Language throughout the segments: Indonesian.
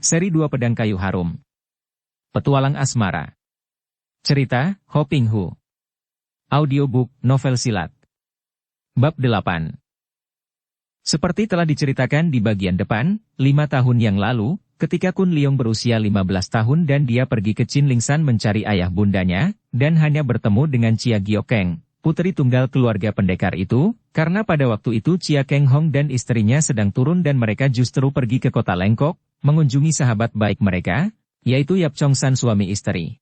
Seri 2 Pedang Kayu Harum. Petualang Asmara. Cerita, Ho Ping Hu. Audiobook, novel silat. Bab 8. Seperti telah diceritakan di bagian depan, 5 tahun yang lalu, ketika Kun Leong berusia 15 tahun dan dia pergi ke Qinlingshan mencari ayah bundanya, dan hanya bertemu dengan Chia Giokeng, putri tunggal keluarga pendekar itu, karena pada waktu itu Chia Keng Hong dan istrinya sedang turun dan mereka justru pergi ke kota Lengkok, mengunjungi sahabat baik mereka, yaitu Yap Chong San suami istri.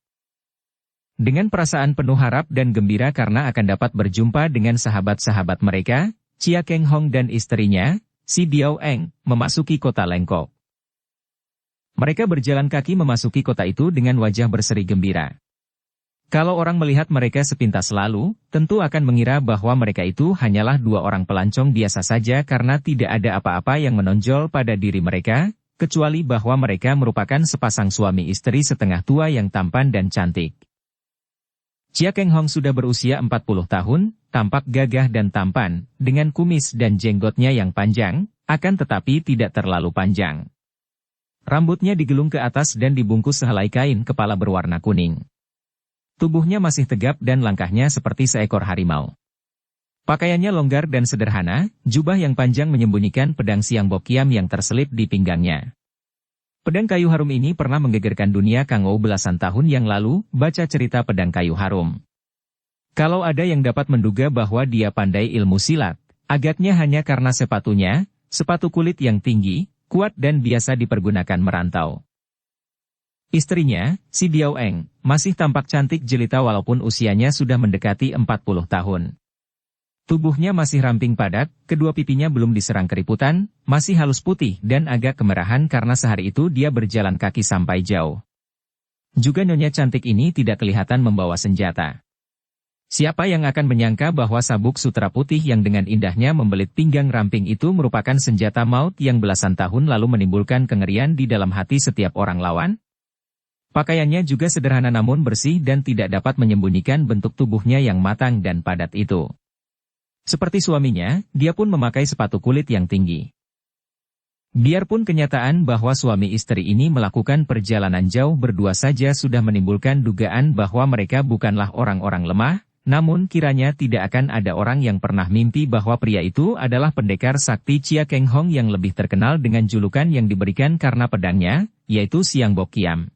Dengan perasaan penuh harap dan gembira karena akan dapat berjumpa dengan sahabat-sahabat mereka, Chia Keng Hong dan istrinya, Si Biao Eng, memasuki kota Lengkok. Mereka berjalan kaki memasuki kota itu dengan wajah berseri gembira. Kalau orang melihat mereka sepintas lalu, tentu akan mengira bahwa mereka itu hanyalah 2 orang pelancong biasa saja karena tidak ada apa-apa yang menonjol pada diri mereka, kecuali bahwa mereka merupakan sepasang suami istri setengah tua yang tampan dan cantik. Chia Keng Hong sudah berusia 40 tahun, tampak gagah dan tampan, dengan kumis dan jenggotnya yang panjang, akan tetapi tidak terlalu panjang. Rambutnya digulung ke atas dan dibungkus sehelai kain kepala berwarna kuning. Tubuhnya masih tegap dan langkahnya seperti seekor harimau. Pakaiannya longgar dan sederhana, jubah yang panjang menyembunyikan pedang Siang Bok Kiam yang terselip di pinggangnya. Pedang kayu harum ini pernah menggegerkan dunia Kangou belasan tahun yang lalu, baca cerita pedang kayu harum. Kalau ada yang dapat menduga bahwa dia pandai ilmu silat, agaknya hanya karena sepatunya, sepatu kulit yang tinggi, kuat dan biasa dipergunakan merantau. Istrinya, Si Biao Eng, masih tampak cantik jelita walaupun usianya sudah mendekati 40 tahun. Tubuhnya masih ramping padat, kedua pipinya belum diserang keriputan, masih halus putih dan agak kemerahan karena sehari itu dia berjalan kaki sampai jauh. Juga nyonya cantik ini tidak kelihatan membawa senjata. Siapa yang akan menyangka bahwa sabuk sutra putih yang dengan indahnya membelit pinggang ramping itu merupakan senjata maut yang belasan tahun lalu menimbulkan kengerian di dalam hati setiap orang lawan? Pakaiannya juga sederhana namun bersih dan tidak dapat menyembunyikan bentuk tubuhnya yang matang dan padat itu. Seperti suaminya, dia pun memakai sepatu kulit yang tinggi. Biarpun kenyataan bahwa suami istri ini melakukan perjalanan jauh berdua saja sudah menimbulkan dugaan bahwa mereka bukanlah orang-orang lemah, namun kiranya tidak akan ada orang yang pernah mimpi bahwa pria itu adalah pendekar sakti Chia Keng Hong yang lebih terkenal dengan julukan yang diberikan karena pedangnya, yaitu Siang Bok Kiam.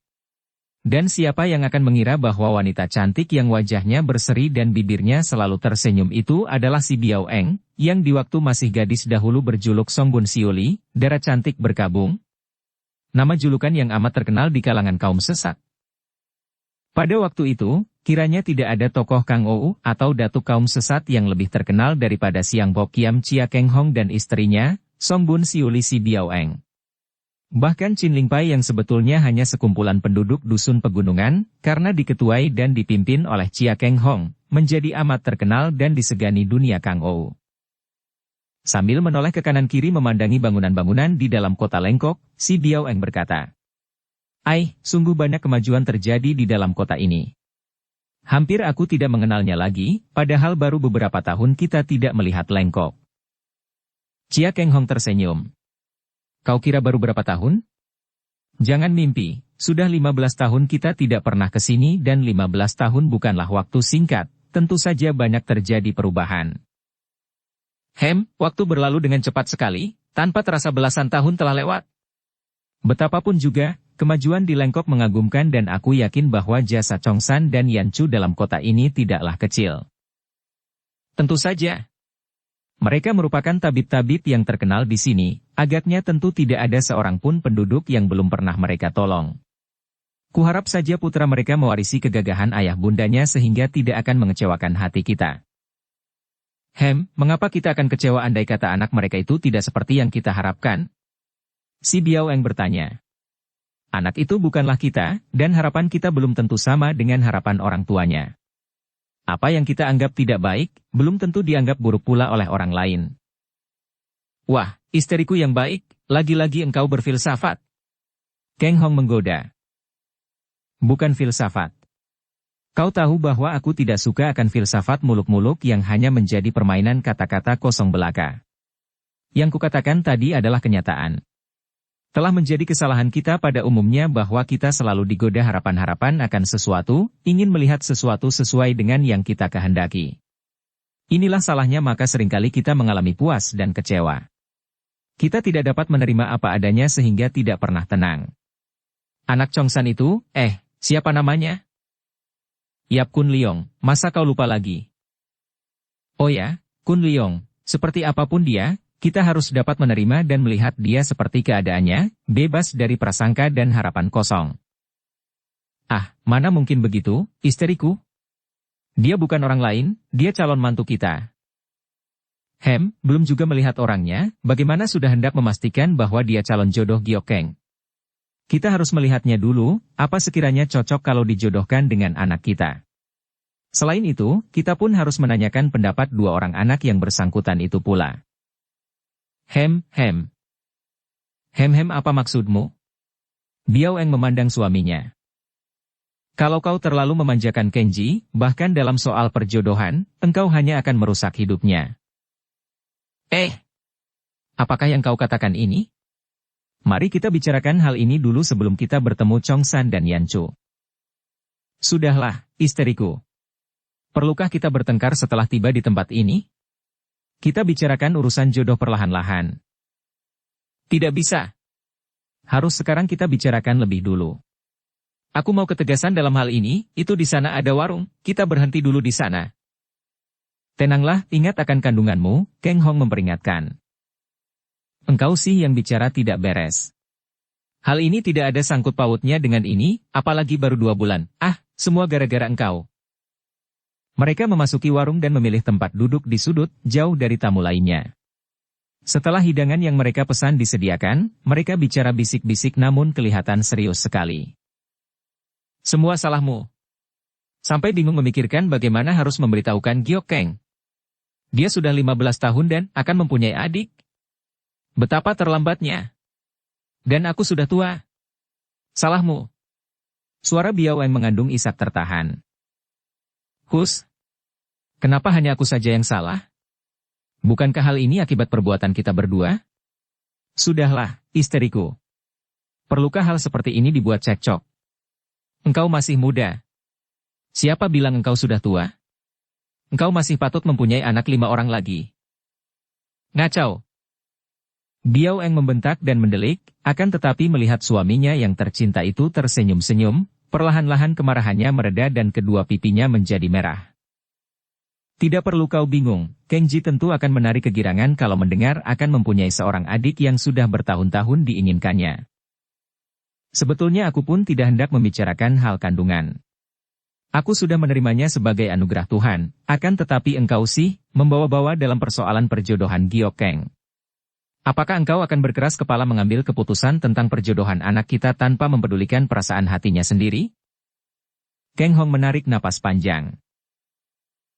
Dan siapa yang akan mengira bahwa wanita cantik yang wajahnya berseri dan bibirnya selalu tersenyum itu adalah Si Biao Eng, yang di waktu masih gadis dahulu berjuluk Songbun Siuli, darah cantik berkabung. Nama julukan yang amat terkenal di kalangan kaum sesat. Pada waktu itu, kiranya tidak ada tokoh Kangou atau datuk kaum sesat yang lebih terkenal daripada Siang Bok Kiam Chia Keng Hong dan istrinya, Songbun Siuli Si Biao Eng. Bahkan Qinlingpai yang sebetulnya hanya sekumpulan penduduk dusun pegunungan, karena diketuai dan dipimpin oleh Chia Keng Hong, menjadi amat terkenal dan disegani dunia Kangou. Sambil menoleh ke kanan kiri memandangi bangunan-bangunan di dalam kota Lengkok, Si Biao Eng berkata, sungguh banyak kemajuan terjadi di dalam kota ini. Hampir aku tidak mengenalnya lagi, padahal baru beberapa tahun kita tidak melihat Lengkok. Chia Keng Hong tersenyum. Kau kira baru berapa tahun? Jangan mimpi, sudah 15 tahun kita tidak pernah ke sini dan 15 tahun bukanlah waktu singkat, tentu saja banyak terjadi perubahan. Waktu berlalu dengan cepat sekali, tanpa terasa belasan tahun telah lewat. Betapapun juga, kemajuan di Lengkok mengagumkan dan aku yakin bahwa jasa Chong San dan Yan Chu dalam kota ini tidaklah kecil. Tentu saja. Mereka merupakan tabib-tabib yang terkenal di sini, agaknya tentu tidak ada seorang pun penduduk yang belum pernah mereka tolong. Kuharap saja putra mereka mewarisi kegagahan ayah bundanya sehingga tidak akan mengecewakan hati kita. Mengapa kita akan kecewa andai kata anak mereka itu tidak seperti yang kita harapkan? Si Biao Eng bertanya. Anak itu bukanlah kita, dan harapan kita belum tentu sama dengan harapan orang tuanya. Apa yang kita anggap tidak baik, belum tentu dianggap buruk pula oleh orang lain. Wah, istriku yang baik, lagi-lagi engkau berfilsafat. Keng Hong menggoda. Bukan filsafat. Kau tahu bahwa aku tidak suka akan filsafat muluk-muluk yang hanya menjadi permainan kata-kata kosong belaka. Yang kukatakan tadi adalah kenyataan. Telah menjadi kesalahan kita pada umumnya bahwa kita selalu digoda harapan-harapan akan sesuatu, ingin melihat sesuatu sesuai dengan yang kita kehendaki. Inilah salahnya maka seringkali kita mengalami puas dan kecewa. Kita tidak dapat menerima apa adanya sehingga tidak pernah tenang. Anak Chongsan itu, siapa namanya? Yap Kun Leong, masa kau lupa lagi? Oh ya, Kun Leong, seperti apapun dia, kita harus dapat menerima dan melihat dia seperti keadaannya, bebas dari prasangka dan harapan kosong. Ah, mana mungkin begitu, istriku? Dia bukan orang lain, dia calon mantu kita. Belum juga melihat orangnya, bagaimana sudah hendak memastikan bahwa dia calon jodoh Giokeng? Kita harus melihatnya dulu, apa sekiranya cocok kalau dijodohkan dengan anak kita. Selain itu, kita pun harus menanyakan pendapat dua orang anak yang bersangkutan itu pula. Hem, apa maksudmu? Biao Eng memandang suaminya. Kalau kau terlalu memanjakan Kenji, bahkan dalam soal perjodohan, engkau hanya akan merusak hidupnya. Apakah yang kau katakan ini? Mari kita bicarakan hal ini dulu sebelum kita bertemu Chongsan dan Yanchu. Sudahlah, istriku. Perlukah kita bertengkar setelah tiba di tempat ini? Kita bicarakan urusan jodoh perlahan-lahan. Tidak bisa. Harus sekarang kita bicarakan lebih dulu. Aku mau ketegasan dalam hal ini, itu di sana ada warung, kita berhenti dulu di sana. Tenanglah, ingat akan kandunganmu, Kang Hong memperingatkan. Engkau sih yang bicara tidak beres. Hal ini tidak ada sangkut pautnya dengan ini, apalagi baru 2 bulan. Semua gara-gara engkau. Mereka memasuki warung dan memilih tempat duduk di sudut, jauh dari tamu lainnya. Setelah hidangan yang mereka pesan disediakan, mereka bicara bisik-bisik namun kelihatan serius sekali. Semua salahmu. Sampai bingung memikirkan bagaimana harus memberitahukan Giokeng. Dia sudah 15 tahun dan akan mempunyai adik. Betapa terlambatnya. Dan aku sudah tua. Salahmu. Suara Biao Eng mengandung isak tertahan. Kenapa hanya aku saja yang salah? Bukankah hal ini akibat perbuatan kita berdua? Sudahlah, istriku. Perlukah hal seperti ini dibuat cekcok? Engkau masih muda. Siapa bilang engkau sudah tua? Engkau masih patut mempunyai anak 5 orang lagi. Ngacau. Biao Eng membentak dan mendelik, akan tetapi melihat suaminya yang tercinta itu tersenyum-senyum, perlahan-lahan kemarahannya mereda dan kedua pipinya menjadi merah. Tidak perlu kau bingung, Kenji tentu akan menarik kegirangan kalau mendengar akan mempunyai seorang adik yang sudah bertahun-tahun diinginkannya. Sebetulnya aku pun tidak hendak membicarakan hal kandungan. Aku sudah menerimanya sebagai anugerah Tuhan, akan tetapi engkau sih, membawa-bawa dalam persoalan perjodohan Giokeng. Apakah engkau akan berkeras kepala mengambil keputusan tentang perjodohan anak kita tanpa mempedulikan perasaan hatinya sendiri? Kang Hong menarik napas panjang.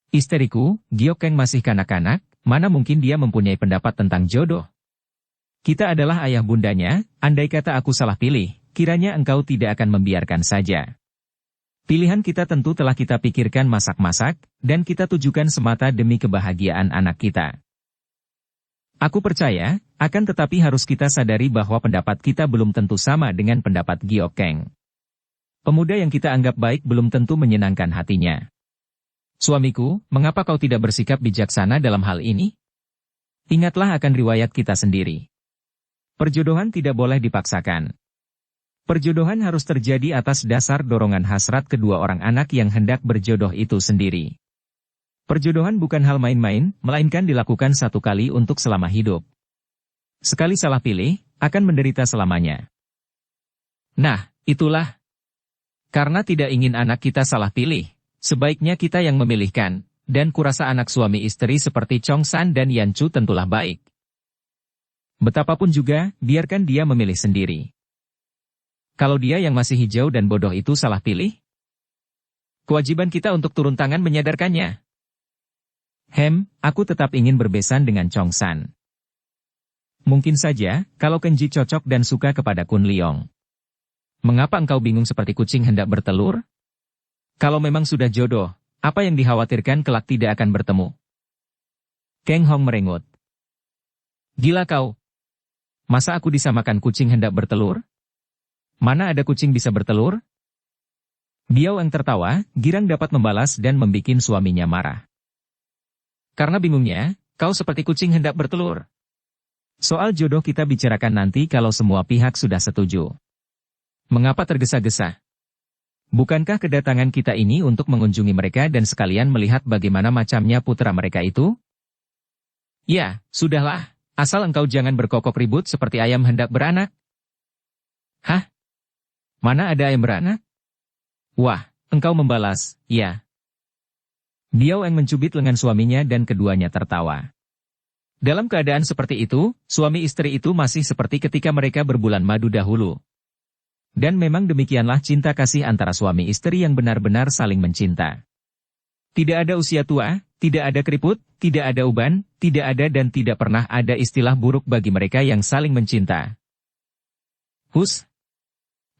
Istriku, Giokeng masih kanak-kanak, mana mungkin dia mempunyai pendapat tentang jodoh? Kita adalah ayah bundanya, andai kata aku salah pilih, kiranya engkau tidak akan membiarkan saja. Pilihan kita tentu telah kita pikirkan masak-masak, dan kita tujukan semata demi kebahagiaan anak kita. Aku percaya, akan tetapi harus kita sadari bahwa pendapat kita belum tentu sama dengan pendapat Giokeng. Pemuda yang kita anggap baik belum tentu menyenangkan hatinya. Suamiku, mengapa kau tidak bersikap bijaksana dalam hal ini? Ingatlah akan riwayat kita sendiri. Perjodohan tidak boleh dipaksakan. Perjodohan harus terjadi atas dasar dorongan hasrat kedua orang anak yang hendak berjodoh itu sendiri. Perjodohan bukan hal main-main, melainkan dilakukan satu kali untuk selama hidup. Sekali salah pilih, akan menderita selamanya. Nah, itulah. Karena tidak ingin anak kita salah pilih, sebaiknya kita yang memilihkan, dan kurasa anak suami istri seperti Chongsan dan Yanchu tentulah baik. Betapapun juga, biarkan dia memilih sendiri. Kalau dia yang masih hijau dan bodoh itu salah pilih, kewajiban kita untuk turun tangan menyadarkannya. Aku tetap ingin berbesan dengan Chongsan. Mungkin saja, kalau Kenji cocok dan suka kepada Kun Leong. Mengapa engkau bingung seperti kucing hendak bertelur? Kalau memang sudah jodoh, apa yang dikhawatirkan kelak tidak akan bertemu? Kang Hong merengut. Gila kau. Masa aku disamakan kucing hendak bertelur? Mana ada kucing bisa bertelur? Biao Eng tertawa, girang dapat membalas dan membikin suaminya marah. Karena bingungnya, kau seperti kucing hendak bertelur. Soal jodoh kita bicarakan nanti kalau semua pihak sudah setuju. Mengapa tergesa-gesa? Bukankah kedatangan kita ini untuk mengunjungi mereka dan sekalian melihat bagaimana macamnya putra mereka itu? Ya, sudahlah, asal engkau jangan berkokok ribut seperti ayam hendak beranak. Hah? Mana ada ayam beranak? Wah, engkau membalas, ya. Biao Eng mencubit lengan suaminya dan keduanya tertawa. Dalam keadaan seperti itu, suami istri itu masih seperti ketika mereka berbulan madu dahulu. Dan memang demikianlah cinta kasih antara suami istri yang benar-benar saling mencinta. Tidak ada usia tua, tidak ada keriput, tidak ada uban, tidak ada dan tidak pernah ada istilah buruk bagi mereka yang saling mencinta. Hus!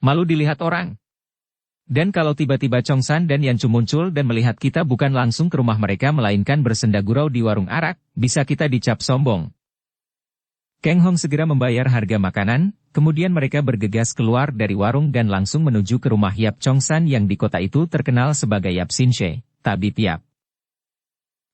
Malu dilihat orang. Dan kalau tiba-tiba Chong San dan Yancu muncul dan melihat kita bukan langsung ke rumah mereka melainkan bersenda gurau di warung arak, bisa kita dicap sombong. Kang Hong segera membayar harga makanan, kemudian mereka bergegas keluar dari warung dan langsung menuju ke rumah Yap Chong San yang di kota itu terkenal sebagai Yap Sin She, tabib Yap.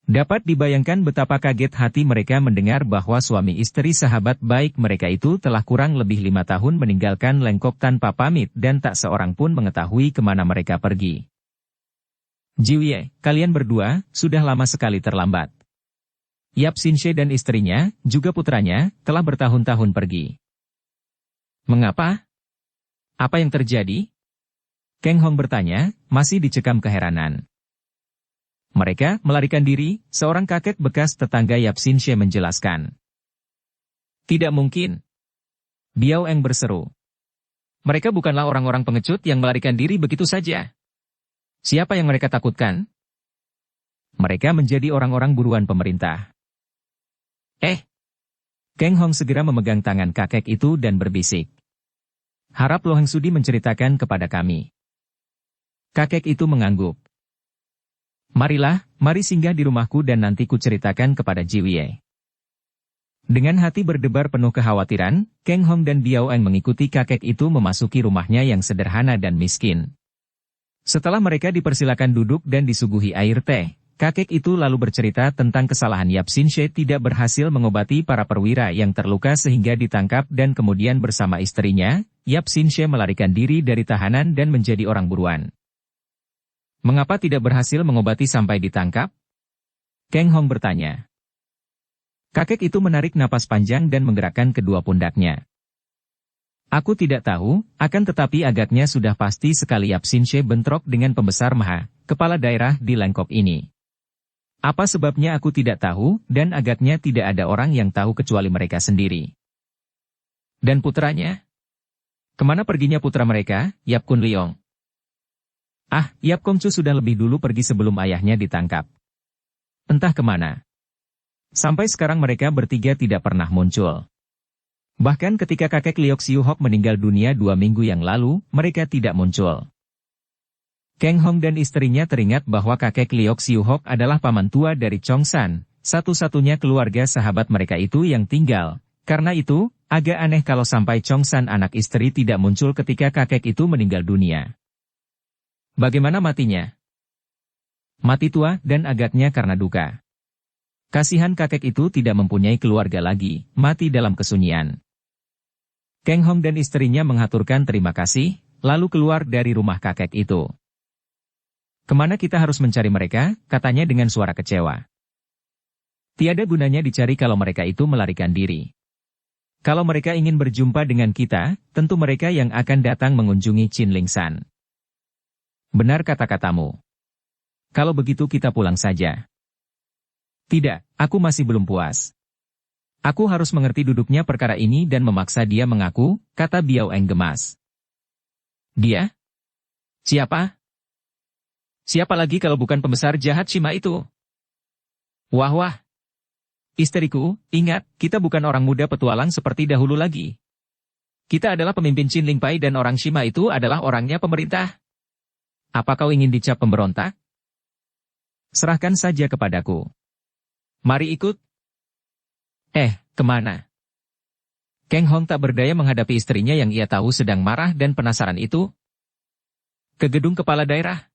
Dapat dibayangkan betapa kaget hati mereka mendengar bahwa suami istri sahabat baik mereka itu telah kurang lebih 5 tahun meninggalkan Lengkok tanpa pamit dan tak seorang pun mengetahui kemana mereka pergi. Jiwie, kalian berdua, sudah lama sekali terlambat. Yap Sin She dan istrinya, juga putranya, telah bertahun-tahun pergi. Mengapa? Apa yang terjadi? Kang Hong bertanya, masih dicekam keheranan. Mereka melarikan diri, seorang kakek bekas tetangga Yap Sin She menjelaskan. Tidak mungkin. Biao Eng berseru. Mereka bukanlah orang-orang pengecut yang melarikan diri begitu saja. Siapa yang mereka takutkan? Mereka menjadi orang-orang buruan pemerintah. Kang Hong segera memegang tangan kakek itu dan berbisik. Harap Lo Heng Sudi menceritakan kepada kami. Kakek itu mengangguk. Mari singgah di rumahku dan nanti ku ceritakan kepada Jiwie. Dengan hati berdebar penuh kekhawatiran, Kang Hong dan Biao Eng mengikuti kakek itu memasuki rumahnya yang sederhana dan miskin. Setelah mereka dipersilakan duduk dan disuguhi air teh, kakek itu lalu bercerita tentang kesalahan Yap Sin She tidak berhasil mengobati para perwira yang terluka sehingga ditangkap dan kemudian bersama istrinya, Yap Sin She melarikan diri dari tahanan dan menjadi orang buruan. Mengapa tidak berhasil mengobati sampai ditangkap? Kang Hong bertanya. Kakek itu menarik napas panjang dan menggerakkan kedua pundaknya. Aku tidak tahu, akan tetapi agaknya sudah pasti sekali Yap Sin She bentrok dengan pembesar Maha, kepala daerah di Lengkok ini. Apa sebabnya aku tidak tahu, dan agaknya tidak ada orang yang tahu kecuali mereka sendiri. Dan putranya? Kemana perginya putra mereka, Yap Kun Leong? Yap Kong Chu sudah lebih dulu pergi sebelum ayahnya ditangkap. Entah kemana. Sampai sekarang mereka bertiga tidak pernah muncul. Bahkan ketika kakek Liok Siu Hok meninggal dunia 2 minggu yang lalu, mereka tidak muncul. Kang Hong dan istrinya teringat bahwa kakek Liok Siu Hok adalah paman tua dari Chong San, satu-satunya keluarga sahabat mereka itu yang tinggal. Karena itu, agak aneh kalau sampai Chong San anak istri tidak muncul ketika kakek itu meninggal dunia. Bagaimana matinya? Mati tua dan agaknya karena duka. Kasihan kakek itu tidak mempunyai keluarga lagi, mati dalam kesunyian. Kang Hong dan istrinya menghaturkan terima kasih, lalu keluar dari rumah kakek itu. Kemana kita harus mencari mereka, katanya dengan suara kecewa. Tiada gunanya dicari kalau mereka itu melarikan diri. Kalau mereka ingin berjumpa dengan kita, tentu mereka yang akan datang mengunjungi Chin Ling San. Benar kata-katamu. Kalau begitu kita pulang saja. Tidak, aku masih belum puas. Aku harus mengerti duduknya perkara ini dan memaksa dia mengaku, kata Biao Eng gemas. Dia? Siapa? Siapa lagi kalau bukan pembesar jahat Shima itu? Wah. Istriku, ingat, kita bukan orang muda petualang seperti dahulu lagi. Kita adalah pemimpin Chin Ling Pai dan orang Shima itu adalah orangnya pemerintah. Apa kau ingin dicap pemberontak? Serahkan saja kepadaku. Mari ikut. Kemana? Kang Hong tak berdaya menghadapi istrinya yang ia tahu sedang marah dan penasaran itu. Ke gedung kepala daerah.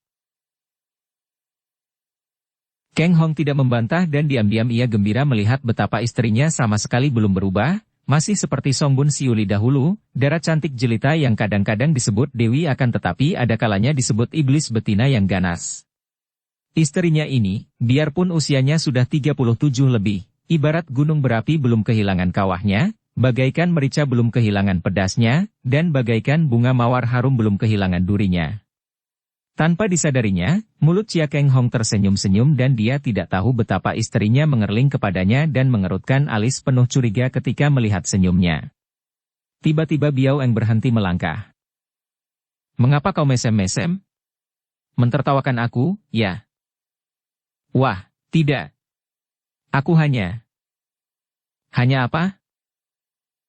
Kang Hong tidak membantah dan diam-diam ia gembira melihat betapa istrinya sama sekali belum berubah, masih seperti Song Bun Siuli dahulu, darah cantik jelita yang kadang-kadang disebut Dewi akan tetapi ada kalanya disebut iblis betina yang ganas. Istrinya ini, biarpun usianya sudah 37 lebih, ibarat gunung berapi belum kehilangan kawahnya, bagaikan merica belum kehilangan pedasnya, dan bagaikan bunga mawar harum belum kehilangan durinya. Tanpa disadarinya, mulut Chia Kang Hong tersenyum-senyum dan dia tidak tahu betapa istrinya mengerling kepadanya dan mengerutkan alis penuh curiga ketika melihat senyumnya. Tiba-tiba Biao Eng berhenti melangkah. Mengapa kau mesem-mesem? Mentertawakan aku, ya? Wah, tidak. Aku hanya apa?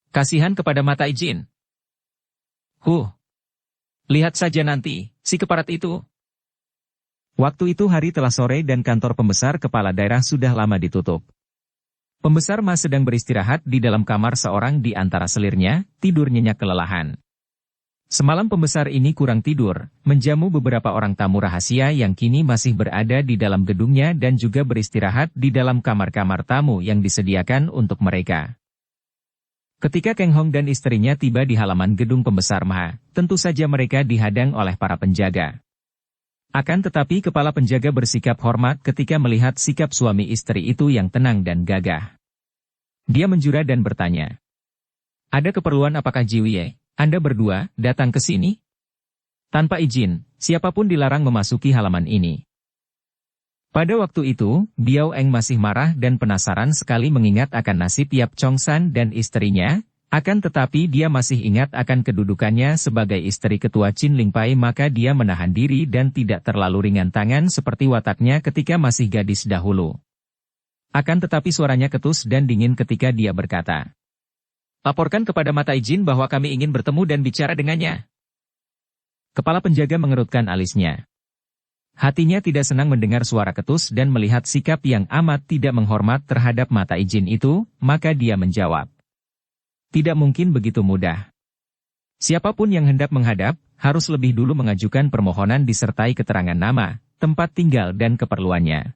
Kasihan kepada mata Ijin. Lihat saja nanti, si keparat itu. Waktu itu hari telah sore dan kantor pembesar kepala daerah sudah lama ditutup. Pembesar Ma sedang beristirahat di dalam kamar seorang di antara selirnya, tidur nyenyak kelelahan. Semalam pembesar ini kurang tidur, menjamu beberapa orang tamu rahasia yang kini masih berada di dalam gedungnya dan juga beristirahat di dalam kamar-kamar tamu yang disediakan untuk mereka. Ketika Kang Hong dan istrinya tiba di halaman gedung pembesar Ma, tentu saja mereka dihadang oleh para penjaga. Akan tetapi kepala penjaga bersikap hormat ketika melihat sikap suami istri itu yang tenang dan gagah. Dia menjura dan bertanya, "Ada keperluan apakah Jiwie? Anda berdua datang ke sini?" Tanpa izin, siapapun dilarang memasuki halaman ini. Pada waktu itu, Biao Eng masih marah dan penasaran sekali mengingat akan nasib Yap Chong San dan istrinya, akan tetapi dia masih ingat akan kedudukannya sebagai istri ketua Chin Ling Pai maka dia menahan diri dan tidak terlalu ringan tangan seperti wataknya ketika masih gadis dahulu. Akan tetapi suaranya ketus dan dingin ketika dia berkata, "Laporkan kepada Mata Ijin bahwa kami ingin bertemu dan bicara dengannya." Kepala penjaga mengerutkan alisnya. Hatinya tidak senang mendengar suara ketus dan melihat sikap yang amat tidak menghormat terhadap Mata Ijin itu, maka dia menjawab. Tidak mungkin begitu mudah. Siapapun yang hendak menghadap, harus lebih dulu mengajukan permohonan disertai keterangan nama, tempat tinggal dan keperluannya.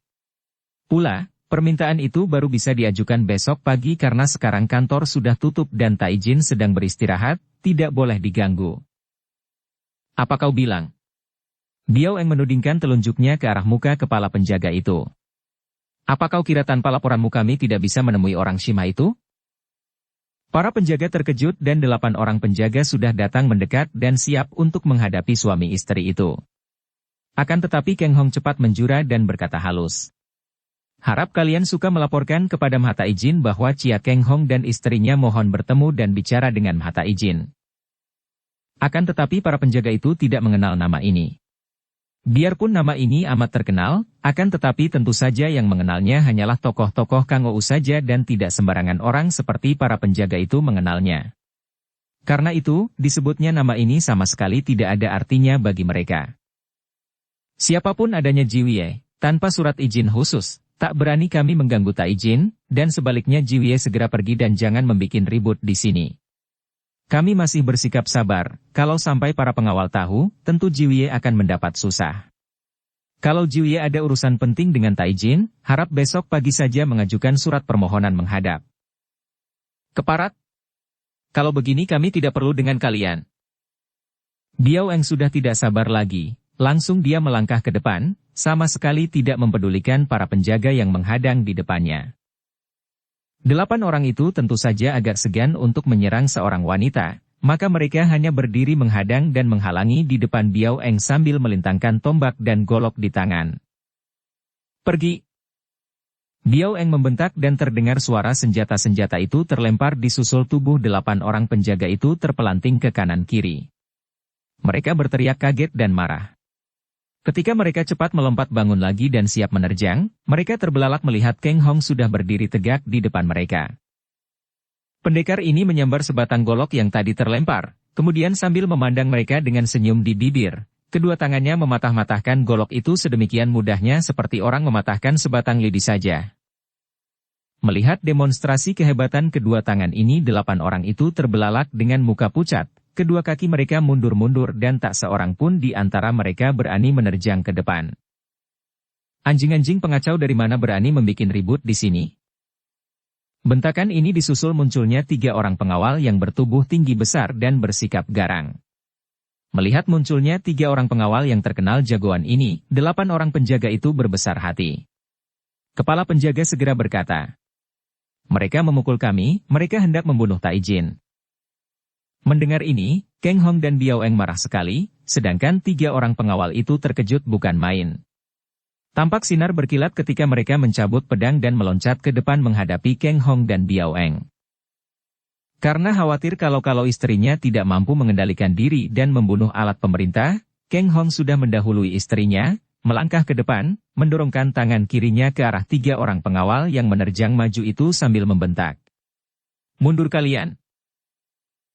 Pula, permintaan itu baru bisa diajukan besok pagi karena sekarang kantor sudah tutup dan Taijin sedang beristirahat, tidak boleh diganggu. Apa kau bilang? Biao Eng menudingkan telunjuknya ke arah muka kepala penjaga itu. Apa kau kira tanpa laporanmu kami tidak bisa menemui orang Shima itu? Para penjaga terkejut dan 8 orang penjaga sudah datang mendekat dan siap untuk menghadapi suami istri itu. Akan tetapi Kang Hong cepat menjura dan berkata halus. Harap kalian suka melaporkan kepada Mata Ijin bahwa Chia Kang Hong dan istrinya mohon bertemu dan bicara dengan Mata Ijin. Akan tetapi para penjaga itu tidak mengenal nama ini. Biarpun nama ini amat terkenal, akan tetapi tentu saja yang mengenalnya hanyalah tokoh-tokoh Kang Ou saja dan tidak sembarangan orang seperti para penjaga itu mengenalnya. Karena itu, disebutnya nama ini sama sekali tidak ada artinya bagi mereka. Siapapun adanya Jiwie, tanpa surat izin khusus, tak berani kami mengganggu Taijin, dan sebaliknya Jiwie segera pergi dan jangan membikin ribut di sini. Kami masih bersikap sabar, kalau sampai para pengawal tahu, tentu Jiwie akan mendapat susah. Kalau Jiwie ada urusan penting dengan Taijin, harap besok pagi saja mengajukan surat permohonan menghadap. Keparat? Kalau begini kami tidak perlu dengan kalian. Biao Eng sudah tidak sabar lagi, langsung dia melangkah ke depan, sama sekali tidak mempedulikan para penjaga yang menghadang di depannya. 8 orang itu tentu saja agak segan untuk menyerang seorang wanita, maka mereka hanya berdiri menghadang dan menghalangi di depan Biao Eng sambil melintangkan tombak dan golok di tangan. Pergi! Biao Eng membentak dan terdengar suara senjata-senjata itu terlempar di susul tubuh 8 orang penjaga itu terpelanting ke kanan-kiri. Mereka berteriak kaget dan marah. Ketika mereka cepat melompat bangun lagi dan siap menerjang, mereka terbelalak melihat Kang Hong sudah berdiri tegak di depan mereka. Pendekar ini menyambar sebatang golok yang tadi terlempar, kemudian sambil memandang mereka dengan senyum di bibir, kedua tangannya mematah-matahkan golok itu sedemikian mudahnya seperti orang mematahkan sebatang lidi saja. Melihat demonstrasi kehebatan kedua tangan ini, 8 orang itu terbelalak dengan muka pucat. Kedua kaki mereka mundur-mundur dan tak seorang pun di antara mereka berani menerjang ke depan. Anjing-anjing pengacau dari mana berani membuat ribut di sini? Bentakan ini disusul munculnya 3 orang pengawal yang bertubuh tinggi besar dan bersikap garang. Melihat munculnya 3 orang pengawal yang terkenal jagoan ini, 8 orang penjaga itu berbesar hati. Kepala penjaga segera berkata, "Mereka memukul kami, mereka hendak membunuh Taijin." Mendengar ini, Kang Hong dan Biao Eng marah sekali, sedangkan 3 orang pengawal itu terkejut bukan main. Tampak sinar berkilat ketika mereka mencabut pedang dan meloncat ke depan menghadapi Kang Hong dan Biao Eng. Karena khawatir kalau istrinya tidak mampu mengendalikan diri dan membunuh alat pemerintah, Kang Hong sudah mendahului istrinya, melangkah ke depan, mendorongkan tangan kirinya ke arah 3 orang pengawal yang menerjang maju itu sambil membentak, "Mundur kalian!"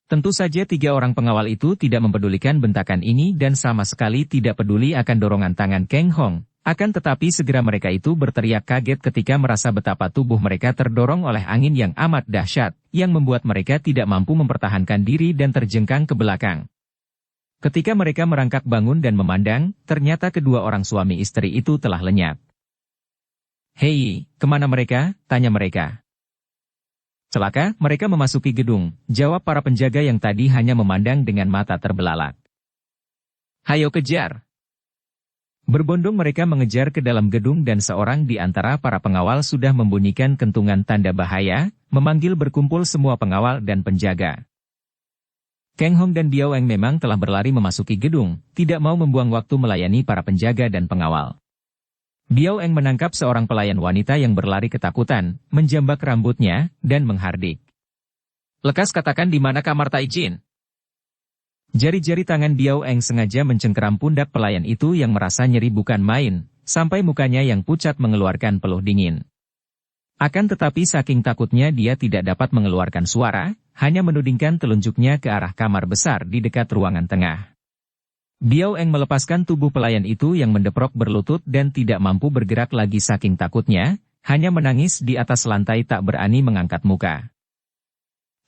Tentu saja 3 orang pengawal itu tidak mempedulikan bentakan ini dan sama sekali tidak peduli akan dorongan tangan Kang Hong. Akan tetapi segera mereka itu berteriak kaget ketika merasa betapa tubuh mereka terdorong oleh angin yang amat dahsyat, yang membuat mereka tidak mampu mempertahankan diri dan terjengkang ke belakang. Ketika mereka merangkak bangun dan memandang, ternyata kedua orang suami istri itu telah lenyap. "Hei, kemana mereka?" tanya mereka. "Celaka, mereka memasuki gedung," jawab para penjaga yang tadi hanya memandang dengan mata terbelalak. "Hayo kejar!" Berbondong mereka mengejar ke dalam gedung dan seorang di antara para pengawal sudah membunyikan kentungan tanda bahaya, memanggil berkumpul semua pengawal dan penjaga. Kang Hong dan Biao Eng memang telah berlari memasuki gedung, tidak mau membuang waktu melayani para penjaga dan pengawal. Biao Eng menangkap seorang pelayan wanita yang berlari ketakutan, menjambak rambutnya, dan menghardik, "Lekas katakan di mana kamar Taijin." Jari-jari tangan Biao Eng sengaja mencengkeram pundak pelayan itu yang merasa nyeri bukan main, sampai mukanya yang pucat mengeluarkan peluh dingin. Akan tetapi saking takutnya dia tidak dapat mengeluarkan suara, hanya menudingkan telunjuknya ke arah kamar besar di dekat ruangan tengah. Biao Eng melepaskan tubuh pelayan itu yang mendeprok berlutut dan tidak mampu bergerak lagi saking takutnya, hanya menangis di atas lantai tak berani mengangkat muka.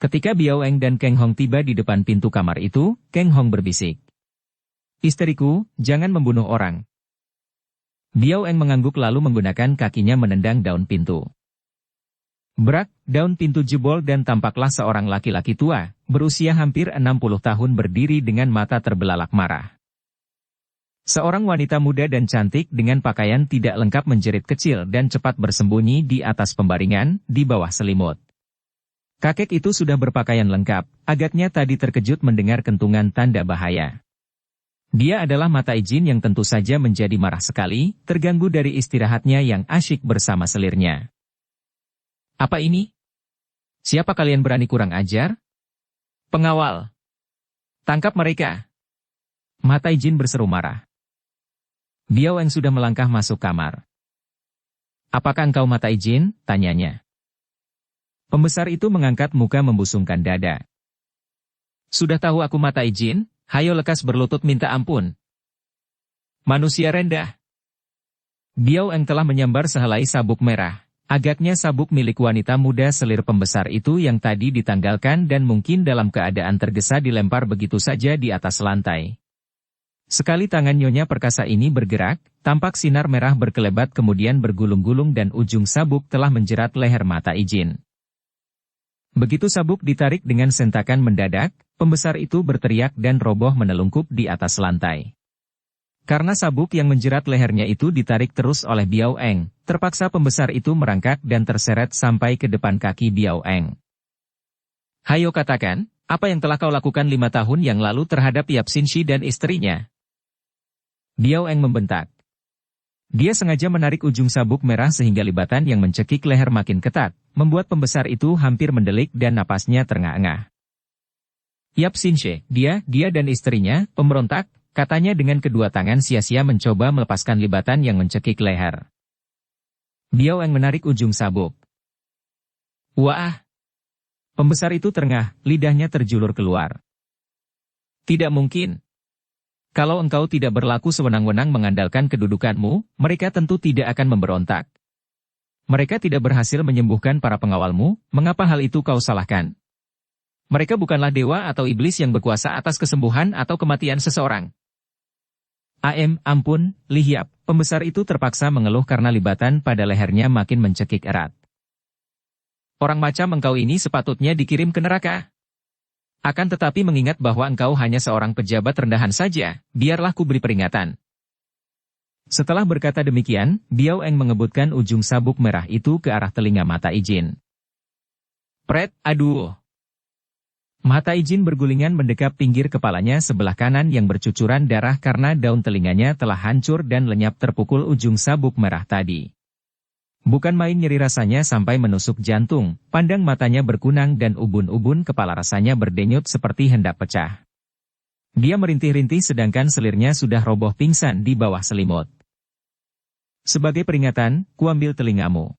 Ketika Biao Eng dan Kang Hong tiba di depan pintu kamar itu, Kang Hong berbisik, "Istriku, jangan membunuh orang." Biao Eng mengangguk lalu menggunakan kakinya menendang daun pintu. Brak, daun pintu jebol dan tampaklah seorang laki-laki tua, berusia hampir 60 tahun berdiri dengan mata terbelalak marah. Seorang wanita muda dan cantik dengan pakaian tidak lengkap menjerit kecil dan cepat bersembunyi di atas pembaringan, di bawah selimut. Kakek itu sudah berpakaian lengkap, agaknya tadi terkejut mendengar kentungan tanda bahaya. Dia adalah Mata Ijin yang tentu saja menjadi marah sekali, terganggu dari istirahatnya yang asyik bersama selirnya. "Apa ini? Siapa kalian berani kurang ajar? Pengawal! Tangkap mereka!" Mata Ijin berseru marah. Biao Eng sudah melangkah masuk kamar. "Apakah engkau Mata Ijin?" tanyanya. Pembesar itu mengangkat muka membusungkan dada. "Sudah tahu aku Mata Ijin, hayo lekas berlutut minta ampun." "Manusia rendah!" Biao Eng telah menyambar sehelai sabuk merah. Agaknya sabuk milik wanita muda selir pembesar itu yang tadi ditanggalkan dan mungkin dalam keadaan tergesa dilempar begitu saja di atas lantai. Sekali tangan Nyonya Perkasa ini bergerak, tampak sinar merah berkelebat kemudian bergulung-gulung dan ujung sabuk telah menjerat leher Mata Ijin. Begitu sabuk ditarik dengan sentakan mendadak, pembesar itu berteriak dan roboh menelungkup di atas lantai. Karena sabuk yang menjerat lehernya itu ditarik terus oleh Biao Eng, terpaksa pembesar itu merangkak dan terseret sampai ke depan kaki Biao Eng. "Hayo katakan, apa yang telah kau lakukan 5 tahun yang lalu terhadap Yap Xinshi dan istrinya?" Biao Eng membentak. Dia sengaja menarik ujung sabuk merah sehingga libatan yang mencekik leher makin ketat, membuat pembesar itu hampir mendelik dan napasnya terengah-engah. "Yap Xinshi, dia dan istrinya, pemberontak," katanya dengan kedua tangan sia-sia mencoba melepaskan libatan yang mencekik leher. Biao Eng menarik ujung sabuk. "Wah!" Pembesar itu terengah, lidahnya terjulur keluar. "Tidak mungkin. Kalau engkau tidak berlaku sewenang-wenang mengandalkan kedudukanmu, mereka tentu tidak akan memberontak." Mereka tidak berhasil menyembuhkan para pengawalmu, mengapa hal itu kau salahkan? Mereka bukanlah dewa atau iblis yang berkuasa atas kesembuhan atau kematian seseorang. Ampun, Li Hiap, pembesar itu terpaksa mengeluh karena libatan pada lehernya makin mencekik erat. Orang macam engkau ini sepatutnya dikirim ke neraka. Akan tetapi mengingat bahwa engkau hanya seorang pejabat rendahan saja, biarlah ku beri peringatan. Setelah berkata demikian, Biao Eng mengebutkan ujung sabuk merah itu ke arah telinga Mata Ijin. Pret, aduh! Mata Ijin bergulingan mendekap pinggir kepalanya sebelah kanan yang bercucuran darah karena daun telinganya telah hancur dan lenyap terpukul ujung sabuk merah tadi. Bukan main nyeri rasanya sampai menusuk jantung, pandang matanya berkunang dan ubun-ubun kepala rasanya berdenyut seperti hendak pecah. Dia merintih-rintih sedangkan selirnya sudah roboh pingsan di bawah selimut. Sebagai peringatan, kuambil telingamu.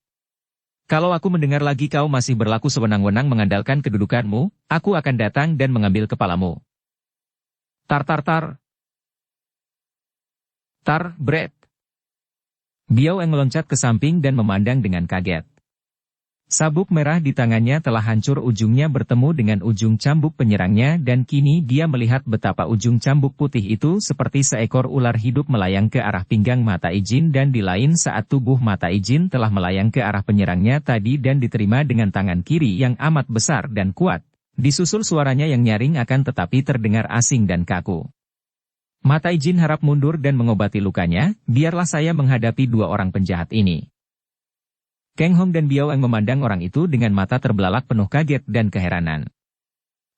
Kalau aku mendengar lagi kau masih berlaku sewenang-wenang mengandalkan kedudukanmu, aku akan datang dan mengambil kepalamu. Tar. Tar, Bret. Biao Eng meloncat ke samping dan memandang dengan kaget. Sabuk merah di tangannya telah hancur, ujungnya bertemu dengan ujung cambuk penyerangnya dan kini dia melihat betapa ujung cambuk putih itu seperti seekor ular hidup melayang ke arah pinggang Mata Ijin dan di lain saat tubuh Mata Ijin telah melayang ke arah penyerangnya tadi dan diterima dengan tangan kiri yang amat besar dan kuat. Disusul suaranya yang nyaring akan tetapi terdengar asing dan kaku. Mata Ijin harap mundur dan mengobati lukanya, biarlah saya menghadapi dua orang penjahat ini. Kang Hong dan Biao Eng memandang orang itu dengan mata terbelalak penuh kaget dan keheranan.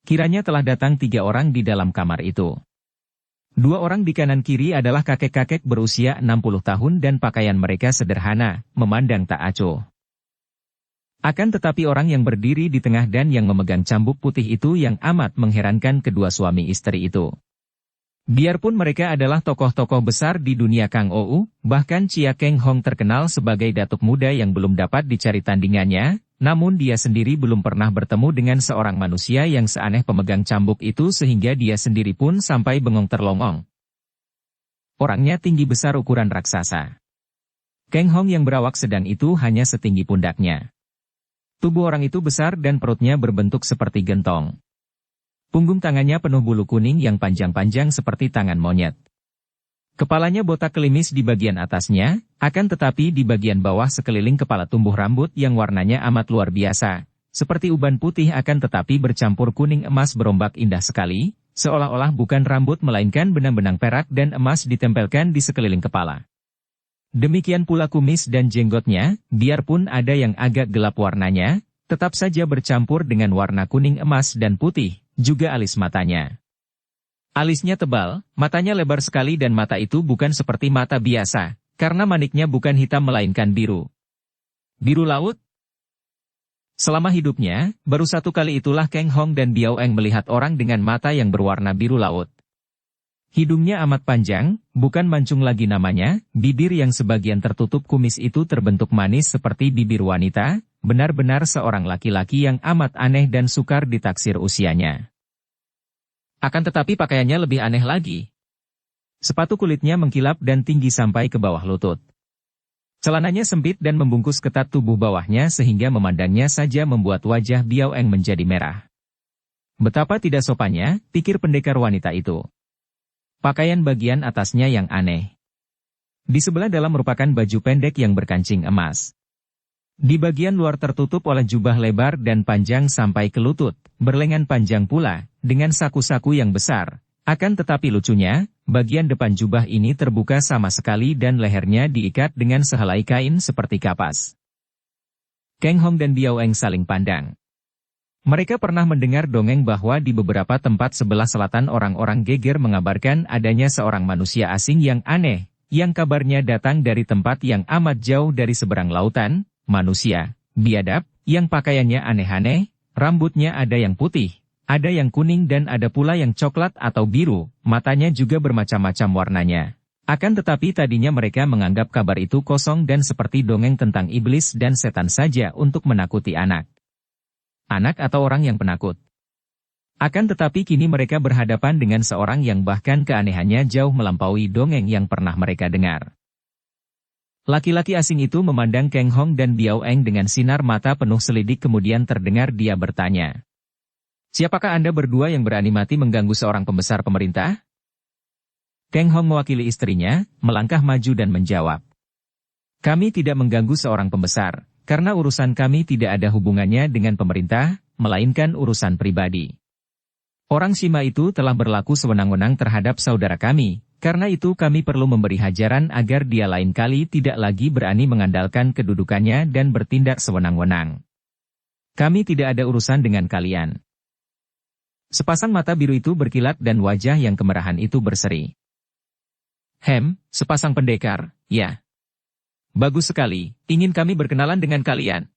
Kiranya telah datang 3 orang di dalam kamar itu. 2 orang di kanan kiri adalah kakek-kakek berusia 60 tahun dan pakaian mereka sederhana, memandang tak acuh. Akan tetapi orang yang berdiri di tengah dan yang memegang cambuk putih itu yang amat mengherankan kedua suami istri itu. Biarpun mereka adalah tokoh-tokoh besar di dunia Kang Ou, bahkan Chia Kang Hong terkenal sebagai datuk muda yang belum dapat dicari tandingannya, namun dia sendiri belum pernah bertemu dengan seorang manusia yang seaneh pemegang cambuk itu sehingga dia sendiri pun sampai bengong terlongong. Orangnya tinggi besar ukuran raksasa. Kang Hong yang berawak sedang itu hanya setinggi pundaknya. Tubuh orang itu besar dan perutnya berbentuk seperti gentong. Punggung tangannya penuh bulu kuning yang panjang-panjang seperti tangan monyet. Kepalanya botak kelimis di bagian atasnya, akan tetapi di bagian bawah sekeliling kepala tumbuh rambut yang warnanya amat luar biasa, seperti uban putih akan tetapi bercampur kuning emas berombak indah sekali, seolah-olah bukan rambut melainkan benang-benang perak dan emas ditempelkan di sekeliling kepala. Demikian pula kumis dan jenggotnya, biarpun ada yang agak gelap warnanya, tetap saja bercampur dengan warna kuning emas dan putih. Juga alis matanya. Alisnya tebal, matanya lebar sekali dan mata itu bukan seperti mata biasa, karena maniknya bukan hitam melainkan biru. Biru laut? Selama hidupnya, baru 1 kali itulah Kang Hong dan Biao Eng melihat orang dengan mata yang berwarna biru laut. Hidungnya amat panjang, bukan mancung lagi namanya, bibir yang sebagian tertutup kumis itu terbentuk manis seperti bibir wanita, benar-benar seorang laki-laki yang amat aneh dan sukar ditaksir usianya. Akan tetapi pakaiannya lebih aneh lagi. Sepatu kulitnya mengkilap dan tinggi sampai ke bawah lutut. Celananya sempit dan membungkus ketat tubuh bawahnya sehingga memandangnya saja membuat wajah Biao Eng menjadi merah. Betapa tidak sopannya, pikir pendekar wanita itu. Pakaian bagian atasnya yang aneh. Di sebelah dalam merupakan baju pendek yang berkancing emas. Di bagian luar tertutup oleh jubah lebar dan panjang sampai ke lutut, berlengan panjang pula, dengan saku-saku yang besar. Akan tetapi lucunya, bagian depan jubah ini terbuka sama sekali dan lehernya diikat dengan sehelai kain seperti kapas. Kang Hong dan Biao Eng saling pandang. Mereka pernah mendengar dongeng bahwa di beberapa tempat sebelah selatan orang-orang geger mengabarkan adanya seorang manusia asing yang aneh, yang kabarnya datang dari tempat yang amat jauh dari seberang lautan. Manusia, biadab, yang pakaiannya aneh-aneh, rambutnya ada yang putih, ada yang kuning dan ada pula yang coklat atau biru, matanya juga bermacam-macam warnanya. Akan tetapi tadinya mereka menganggap kabar itu kosong dan seperti dongeng tentang iblis dan setan saja untuk menakuti anak. Anak atau orang yang penakut. Akan tetapi kini mereka berhadapan dengan seorang yang bahkan keanehannya jauh melampaui dongeng yang pernah mereka dengar. Laki-laki asing itu memandang Kang Hong dan Biao Eng dengan sinar mata penuh selidik, kemudian terdengar dia bertanya. Siapakah Anda berdua yang berani mati mengganggu seorang pembesar pemerintah? Kang Hong mewakili istrinya, melangkah maju dan menjawab. Kami tidak mengganggu seorang pembesar, karena urusan kami tidak ada hubungannya dengan pemerintah, melainkan urusan pribadi. Orang Sima itu telah berlaku sewenang-wenang terhadap saudara kami. Karena itu kami perlu memberi hajaran agar dia lain kali tidak lagi berani mengandalkan kedudukannya dan bertindak sewenang-wenang. Kami tidak ada urusan dengan kalian. Sepasang mata biru itu berkilat dan wajah yang kemerahan itu berseri. Sepasang pendekar, ya. Bagus sekali, ingin kami berkenalan dengan kalian.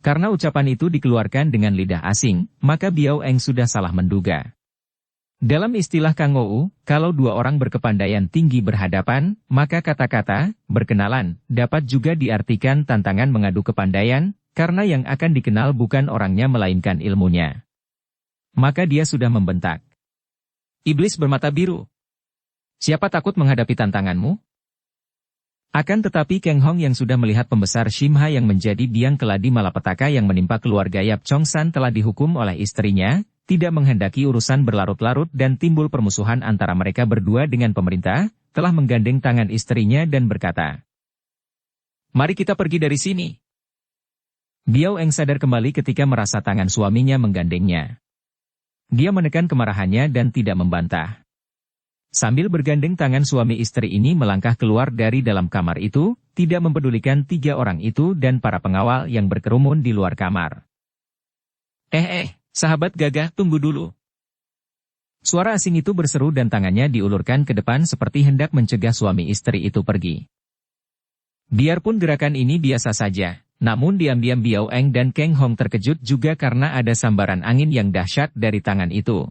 Karena ucapan itu dikeluarkan dengan lidah asing, maka Biao Eng sudah salah menduga. Dalam istilah Kang Ou, kalau dua orang berkepandaian tinggi berhadapan, maka kata-kata berkenalan dapat juga diartikan tantangan mengadu kepandaian, karena yang akan dikenal bukan orangnya melainkan ilmunya. Maka dia sudah membentak. Iblis bermata biru. Siapa takut menghadapi tantanganmu? Akan tetapi Kang Hong yang sudah melihat pembesar Shimha yang menjadi biang keladi malapetaka yang menimpa keluarga Yap Chong San telah dihukum oleh istrinya, tidak menghendaki urusan berlarut-larut dan timbul permusuhan antara mereka berdua dengan pemerintah, telah menggandeng tangan istrinya dan berkata, "Mari kita pergi dari sini." Biao Eng sadar kembali ketika merasa tangan suaminya menggandengnya. Dia menekan kemarahannya dan tidak membantah. Sambil bergandeng tangan suami istri ini melangkah keluar dari dalam kamar itu, tidak mempedulikan tiga orang itu dan para pengawal yang berkerumun di luar kamar. Sahabat gagah, tunggu dulu. Suara asing itu berseru dan tangannya diulurkan ke depan seperti hendak mencegah suami istri itu pergi. Biarpun gerakan ini biasa saja, namun diam-diam Biao Eng dan Kang Hong terkejut juga karena ada sambaran angin yang dahsyat dari tangan itu.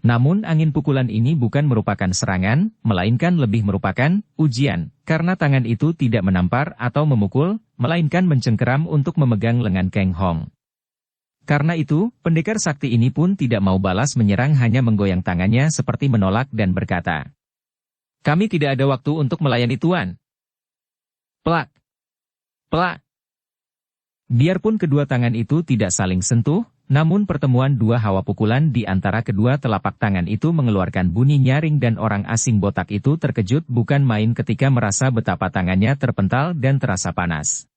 Namun angin pukulan ini bukan merupakan serangan, melainkan lebih merupakan ujian, karena tangan itu tidak menampar atau memukul, melainkan mencengkeram untuk memegang lengan Kang Hong. Karena itu, pendekar sakti ini pun tidak mau balas menyerang, hanya menggoyang tangannya seperti menolak dan berkata, "Kami tidak ada waktu untuk melayani Tuan." Plak! Plak! Biarpun kedua tangan itu tidak saling sentuh, namun pertemuan dua hawa pukulan di antara kedua telapak tangan itu mengeluarkan bunyi nyaring dan orang asing botak itu terkejut bukan main ketika merasa betapa tangannya terpental dan terasa panas.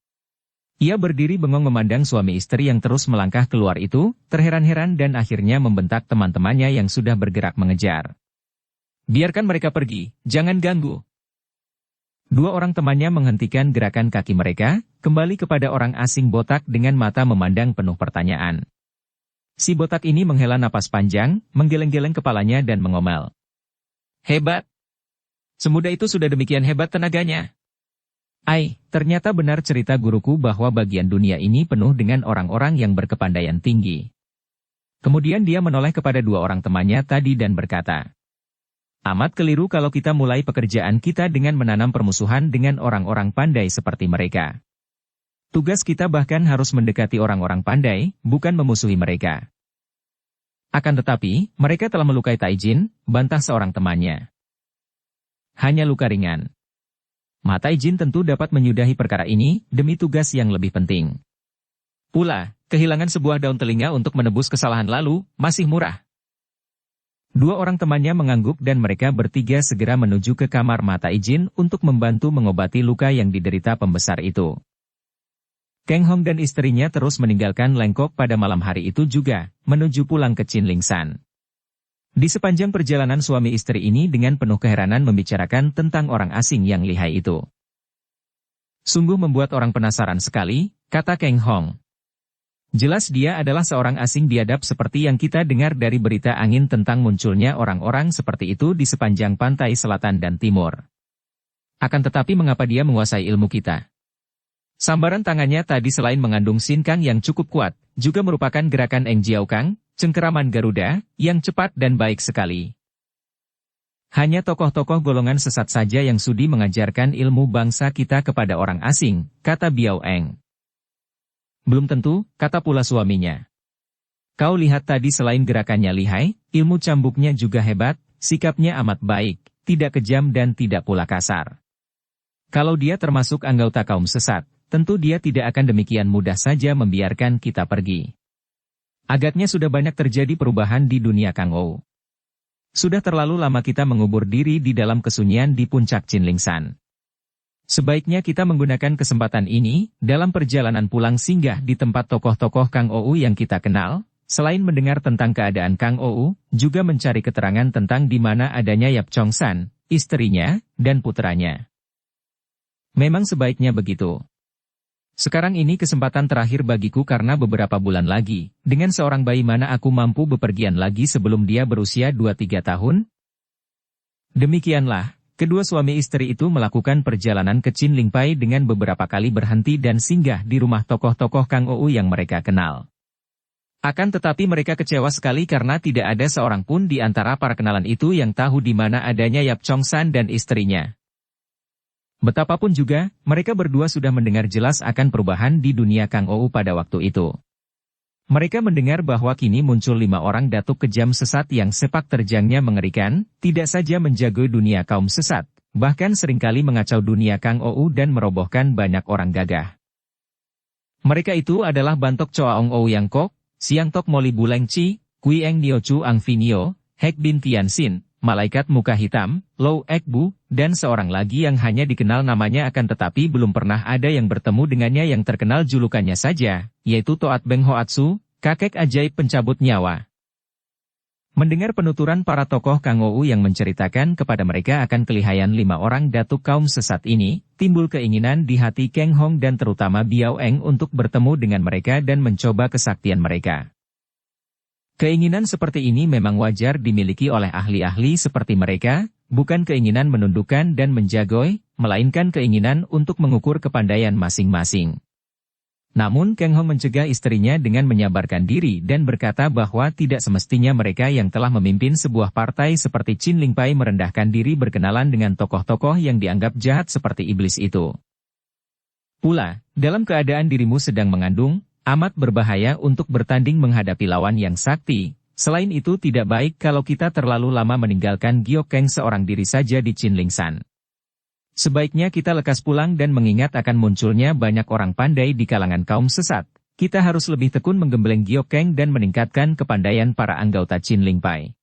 Ia berdiri bengong memandang suami istri yang terus melangkah keluar itu, terheran-heran dan akhirnya membentak teman-temannya yang sudah bergerak mengejar. "Biarkan mereka pergi, jangan ganggu." Dua orang temannya menghentikan gerakan kaki mereka, kembali kepada orang asing botak dengan mata memandang penuh pertanyaan. Si botak ini menghela napas panjang, menggeleng-geleng kepalanya dan mengomel. "Hebat! Semudah itu sudah demikian hebat tenaganya. Ternyata benar cerita guruku bahwa bagian dunia ini penuh dengan orang-orang yang berkepandaian tinggi." Kemudian dia menoleh kepada dua orang temannya tadi dan berkata, "Amat keliru kalau kita mulai pekerjaan kita dengan menanam permusuhan dengan orang-orang pandai seperti mereka. Tugas kita bahkan harus mendekati orang-orang pandai, bukan memusuhi mereka." Akan tetapi, mereka telah melukai Taijin, bantah seorang temannya. "Hanya luka ringan. Mata Taijin tentu dapat menyudahi perkara ini, demi tugas yang lebih penting. Pula, kehilangan sebuah daun telinga untuk menebus kesalahan lalu, masih murah." Dua orang temannya mengangguk dan mereka bertiga segera menuju ke kamar Mata Taijin untuk membantu mengobati luka yang diderita pembesar itu. Kang Hong dan istrinya terus meninggalkan Lengkok pada malam hari itu juga, menuju pulang ke Chinling San. Di sepanjang perjalanan suami istri ini dengan penuh keheranan membicarakan tentang orang asing yang lihai itu. "Sungguh membuat orang penasaran sekali," kata Kang Hong. "Jelas dia adalah seorang asing biadab seperti yang kita dengar dari berita angin tentang munculnya orang-orang seperti itu di sepanjang pantai selatan dan timur. Akan tetapi mengapa dia menguasai ilmu kita?" Sambaran tangannya tadi selain mengandung sinkang yang cukup kuat, juga merupakan gerakan Eng Jiaokang, cengkeraman Garuda, yang cepat dan baik sekali. Hanya tokoh-tokoh golongan sesat saja yang sudi mengajarkan ilmu bangsa kita kepada orang asing, kata Biao Eng. Belum tentu, kata pula suaminya. Kau lihat tadi selain gerakannya lihai, ilmu cambuknya juga hebat, sikapnya amat baik, tidak kejam dan tidak pula kasar. Kalau dia termasuk anggota kaum sesat, tentu dia tidak akan demikian mudah saja membiarkan kita pergi. Agaknya sudah banyak terjadi perubahan di dunia Kang Ou. Sudah terlalu lama kita mengubur diri di dalam kesunyian di puncak Chinlingshan. Sebaiknya kita menggunakan kesempatan ini, dalam perjalanan pulang singgah di tempat tokoh-tokoh Kang Ou yang kita kenal, selain mendengar tentang keadaan Kang Ou, juga mencari keterangan tentang di mana adanya Yap Chong San, istrinya, dan putranya. Memang sebaiknya begitu. Sekarang ini kesempatan terakhir bagiku karena beberapa bulan lagi, dengan seorang bayi mana aku mampu bepergian lagi sebelum dia berusia 2-3 tahun? Demikianlah. Kedua suami istri itu melakukan perjalanan ke Chinlingpai dengan beberapa kali berhenti dan singgah di rumah tokoh-tokoh Kang Ou yang mereka kenal. Akan tetapi mereka kecewa sekali karena tidak ada seorang pun di antara para kenalan itu yang tahu di mana adanya Yap Chong San dan istrinya. Betapapun juga, mereka berdua sudah mendengar jelas akan perubahan di dunia Kang Ou pada waktu itu. Mereka mendengar bahwa kini muncul 5 orang datuk kejam sesat yang sepak terjangnya mengerikan, tidak saja menjaga dunia kaum sesat, bahkan seringkali mengacau dunia Kang Ou dan merobohkan banyak orang gagah. Mereka itu adalah Bantok Choaong Ou Yang Kok, Siang Tok Moli Buleng Chi, Kui Eng Nio Chu Ang Finio, Hek Bin Tian Sin, Malaikat Muka Hitam, Low Ek Bu, dan seorang lagi yang hanya dikenal namanya akan tetapi belum pernah ada yang bertemu dengannya yang terkenal julukannya saja, yaitu Toat Beng Hoatsu, kakek ajaib pencabut nyawa. Mendengar penuturan para tokoh Kang Ou yang menceritakan kepada mereka akan kelihayan 5 orang datuk kaum sesat ini, timbul keinginan di hati Keng Hong dan terutama Biao Eng untuk bertemu dengan mereka dan mencoba kesaktian mereka. Keinginan seperti ini memang wajar dimiliki oleh ahli-ahli seperti mereka, bukan keinginan menundukkan dan menjagoi, melainkan keinginan untuk mengukur kepandaian masing-masing. Namun Keng Hong mencegah istrinya dengan menyabarkan diri dan berkata bahwa tidak semestinya mereka yang telah memimpin sebuah partai seperti Chinlingpai merendahkan diri berkenalan dengan tokoh-tokoh yang dianggap jahat seperti iblis itu. Pula, dalam keadaan dirimu sedang mengandung, amat berbahaya untuk bertanding menghadapi lawan yang sakti. Selain itu tidak baik kalau kita terlalu lama meninggalkan Giok Keng seorang diri saja di Chinlingshan. Sebaiknya kita lekas pulang dan mengingat akan munculnya banyak orang pandai di kalangan kaum sesat. Kita harus lebih tekun menggembleng Giok Keng dan meningkatkan kepandaian para anggota Chinlingpai.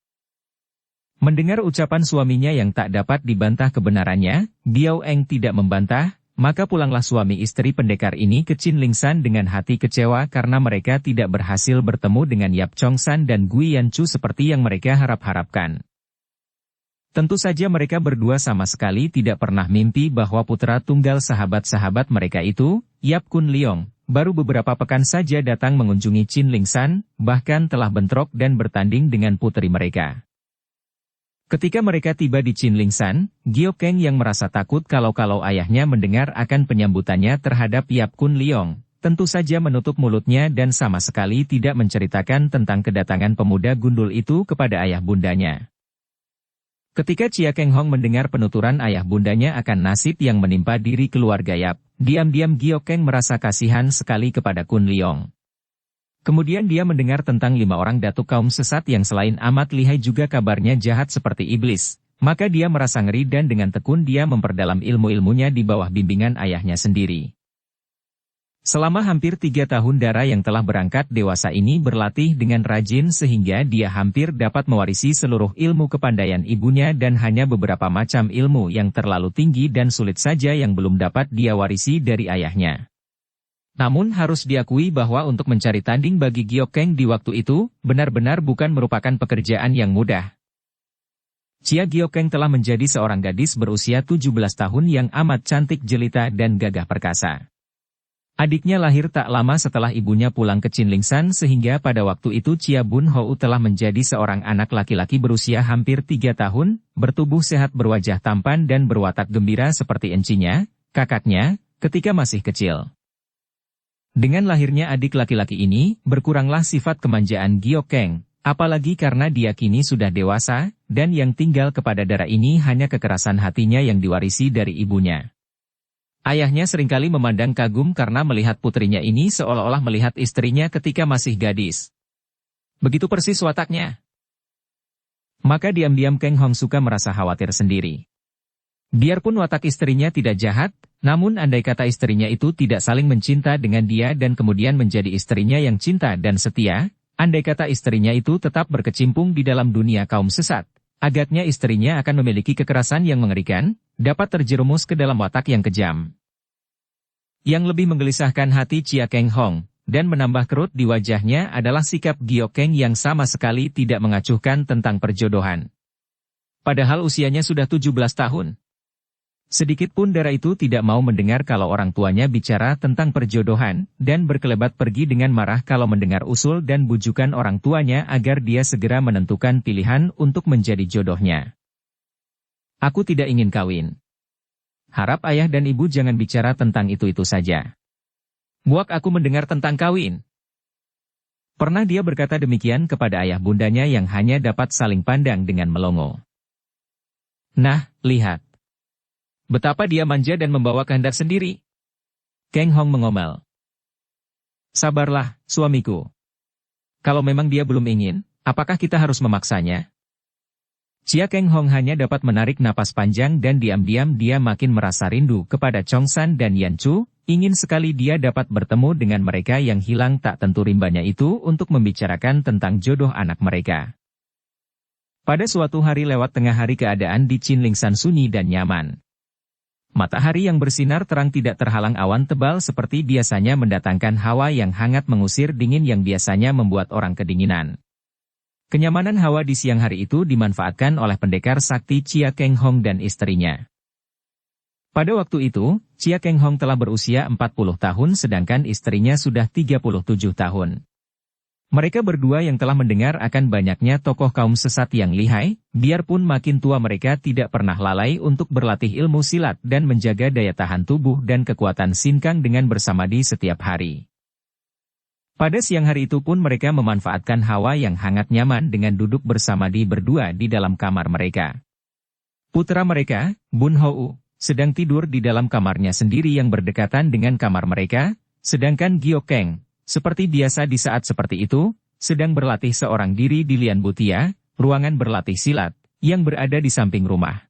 Mendengar ucapan suaminya yang tak dapat dibantah kebenarannya, Biao Eng tidak membantah. Maka pulanglah suami istri pendekar ini ke Chinlingshan dengan hati kecewa karena mereka tidak berhasil bertemu dengan Yap Chong San dan Gui Yanchu seperti yang mereka harap-harapkan. Tentu saja mereka berdua sama sekali tidak pernah mimpi bahwa putra tunggal sahabat-sahabat mereka itu, Yap Kun Leong, baru beberapa pekan saja datang mengunjungi Chinlingshan, bahkan telah bentrok dan bertanding dengan putri mereka. Ketika mereka tiba di Chinlingshan, Giok Keng yang merasa takut kalau ayahnya mendengar akan penyambutannya terhadap Yap Kun Leong, tentu saja menutup mulutnya dan sama sekali tidak menceritakan tentang kedatangan pemuda gundul itu kepada ayah bundanya. Ketika Chia Keng Hong mendengar penuturan ayah bundanya akan nasib yang menimpa diri keluarga Yap, diam-diam Giok Keng merasa kasihan sekali kepada Kun Leong. Kemudian dia mendengar tentang 5 orang datuk kaum sesat yang selain amat lihai juga kabarnya jahat seperti iblis. Maka dia merasa ngeri dan dengan tekun dia memperdalam ilmu-ilmunya di bawah bimbingan ayahnya sendiri. Selama hampir 3 tahun Dara yang telah berangkat dewasa ini berlatih dengan rajin sehingga dia hampir dapat mewarisi seluruh ilmu kepandaian ibunya dan hanya beberapa macam ilmu yang terlalu tinggi dan sulit saja yang belum dapat dia warisi dari ayahnya. Namun harus diakui bahwa untuk mencari tanding bagi Giok Keng di waktu itu, benar-benar bukan merupakan pekerjaan yang mudah. Chia Giok Keng telah menjadi seorang gadis berusia 17 tahun yang amat cantik jelita dan gagah perkasa. Adiknya lahir tak lama setelah ibunya pulang ke Chinlingshan sehingga pada waktu itu Chia Bun Hou telah menjadi seorang anak laki-laki berusia hampir 3 tahun, bertubuh sehat berwajah tampan dan berwatak gembira seperti encinya, kakaknya, ketika masih kecil. Dengan lahirnya adik laki-laki ini, berkuranglah sifat kemanjaan Giok Keng, apalagi karena dia kini sudah dewasa, dan yang tinggal kepada Dara ini hanya kekerasan hatinya yang diwarisi dari ibunya. Ayahnya seringkali memandang kagum karena melihat putrinya ini seolah-olah melihat istrinya ketika masih gadis. Begitu persis wataknya. Maka diam-diam Keng Hong suka merasa khawatir sendiri. Biarpun watak istrinya tidak jahat, namun andai kata istrinya itu tidak saling mencinta dengan dia dan kemudian menjadi istrinya yang cinta dan setia, andai kata istrinya itu tetap berkecimpung di dalam dunia kaum sesat, agaknya istrinya akan memiliki kekerasan yang mengerikan, dapat terjerumus ke dalam watak yang kejam. Yang lebih menggelisahkan hati Chia Keng Hong, dan menambah kerut di wajahnya adalah sikap Giok Keng yang sama sekali tidak mengacuhkan tentang perjodohan. Padahal usianya sudah 17 tahun. Sedikit pun Dara itu tidak mau mendengar kalau orang tuanya bicara tentang perjodohan, dan berkelebat pergi dengan marah kalau mendengar usul dan bujukan orang tuanya agar dia segera menentukan pilihan untuk menjadi jodohnya. Aku tidak ingin kawin. Harap ayah dan ibu jangan bicara tentang itu-itu saja. Muak aku mendengar tentang kawin. Pernah dia berkata demikian kepada ayah bundanya yang hanya dapat saling pandang dengan melongo. Nah, lihat. Betapa dia manja dan membawa kehendak sendiri. Keng Hong mengomel. Sabarlah, suamiku. Kalau memang dia belum ingin, apakah kita harus memaksanya? Chia Keng Hong hanya dapat menarik napas panjang dan diam-diam dia makin merasa rindu kepada Chong San dan Yan Chu, ingin sekali dia dapat bertemu dengan mereka yang hilang tak tentu rimbanya itu untuk membicarakan tentang jodoh anak mereka. Pada suatu hari lewat tengah hari keadaan di Chinlingsan sunyi dan nyaman. Matahari yang bersinar terang tidak terhalang awan tebal seperti biasanya mendatangkan hawa yang hangat mengusir dingin yang biasanya membuat orang kedinginan. Kenyamanan hawa di siang hari itu dimanfaatkan oleh pendekar sakti Chia Keng Hong dan istrinya. Pada waktu itu, Chia Keng Hong telah berusia 40 tahun sedangkan istrinya sudah 37 tahun. Mereka berdua yang telah mendengar akan banyaknya tokoh kaum sesat yang lihai, biarpun makin tua mereka tidak pernah lalai untuk berlatih ilmu silat dan menjaga daya tahan tubuh dan kekuatan sinkang dengan bersamadi setiap hari. Pada siang hari itu pun mereka memanfaatkan hawa yang hangat nyaman dengan duduk bersamadi berdua di dalam kamar mereka. Putra mereka, Bun Hou, sedang tidur di dalam kamarnya sendiri yang berdekatan dengan kamar mereka, sedangkan Giok Keng, seperti biasa di saat seperti itu, sedang berlatih seorang diri di Lian Butia, ruangan berlatih silat, yang berada di samping rumah.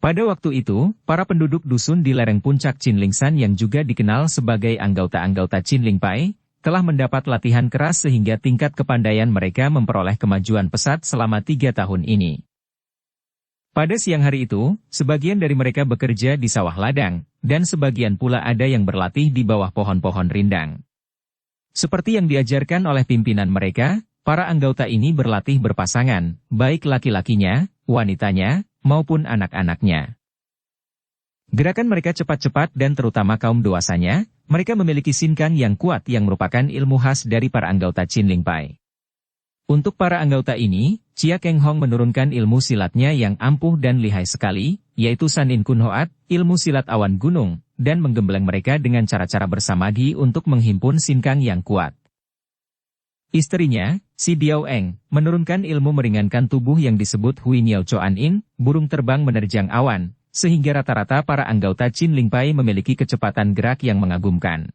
Pada waktu itu, para penduduk dusun di lereng puncak Chinlingsan yang juga dikenal sebagai anggota-anggota Chinlingpai, telah mendapat latihan keras sehingga tingkat kepandaian mereka memperoleh kemajuan pesat selama 3 tahun ini. Pada siang hari itu, sebagian dari mereka bekerja di sawah ladang, dan sebagian pula ada yang berlatih di bawah pohon-pohon rindang. Seperti yang diajarkan oleh pimpinan mereka, para anggota ini berlatih berpasangan, baik laki-lakinya, wanitanya, maupun anak-anaknya. Gerakan mereka cepat-cepat dan terutama kaum dewasanya, mereka memiliki sinkang yang kuat yang merupakan ilmu khas dari para anggota Chinlingpai. Untuk para anggota ini, Chia Keng Hong menurunkan ilmu silatnya yang ampuh dan lihai sekali, yaitu Sanin Kun Hoat, ilmu silat awan gunung, dan menggembleng mereka dengan cara-cara bersamadi untuk menghimpun sinkang yang kuat. Istrinya, si Diao Eng, menurunkan ilmu meringankan tubuh yang disebut Hui Niao Choan In, burung terbang menerjang awan, sehingga rata-rata para anggota Chinlingpai memiliki kecepatan gerak yang mengagumkan.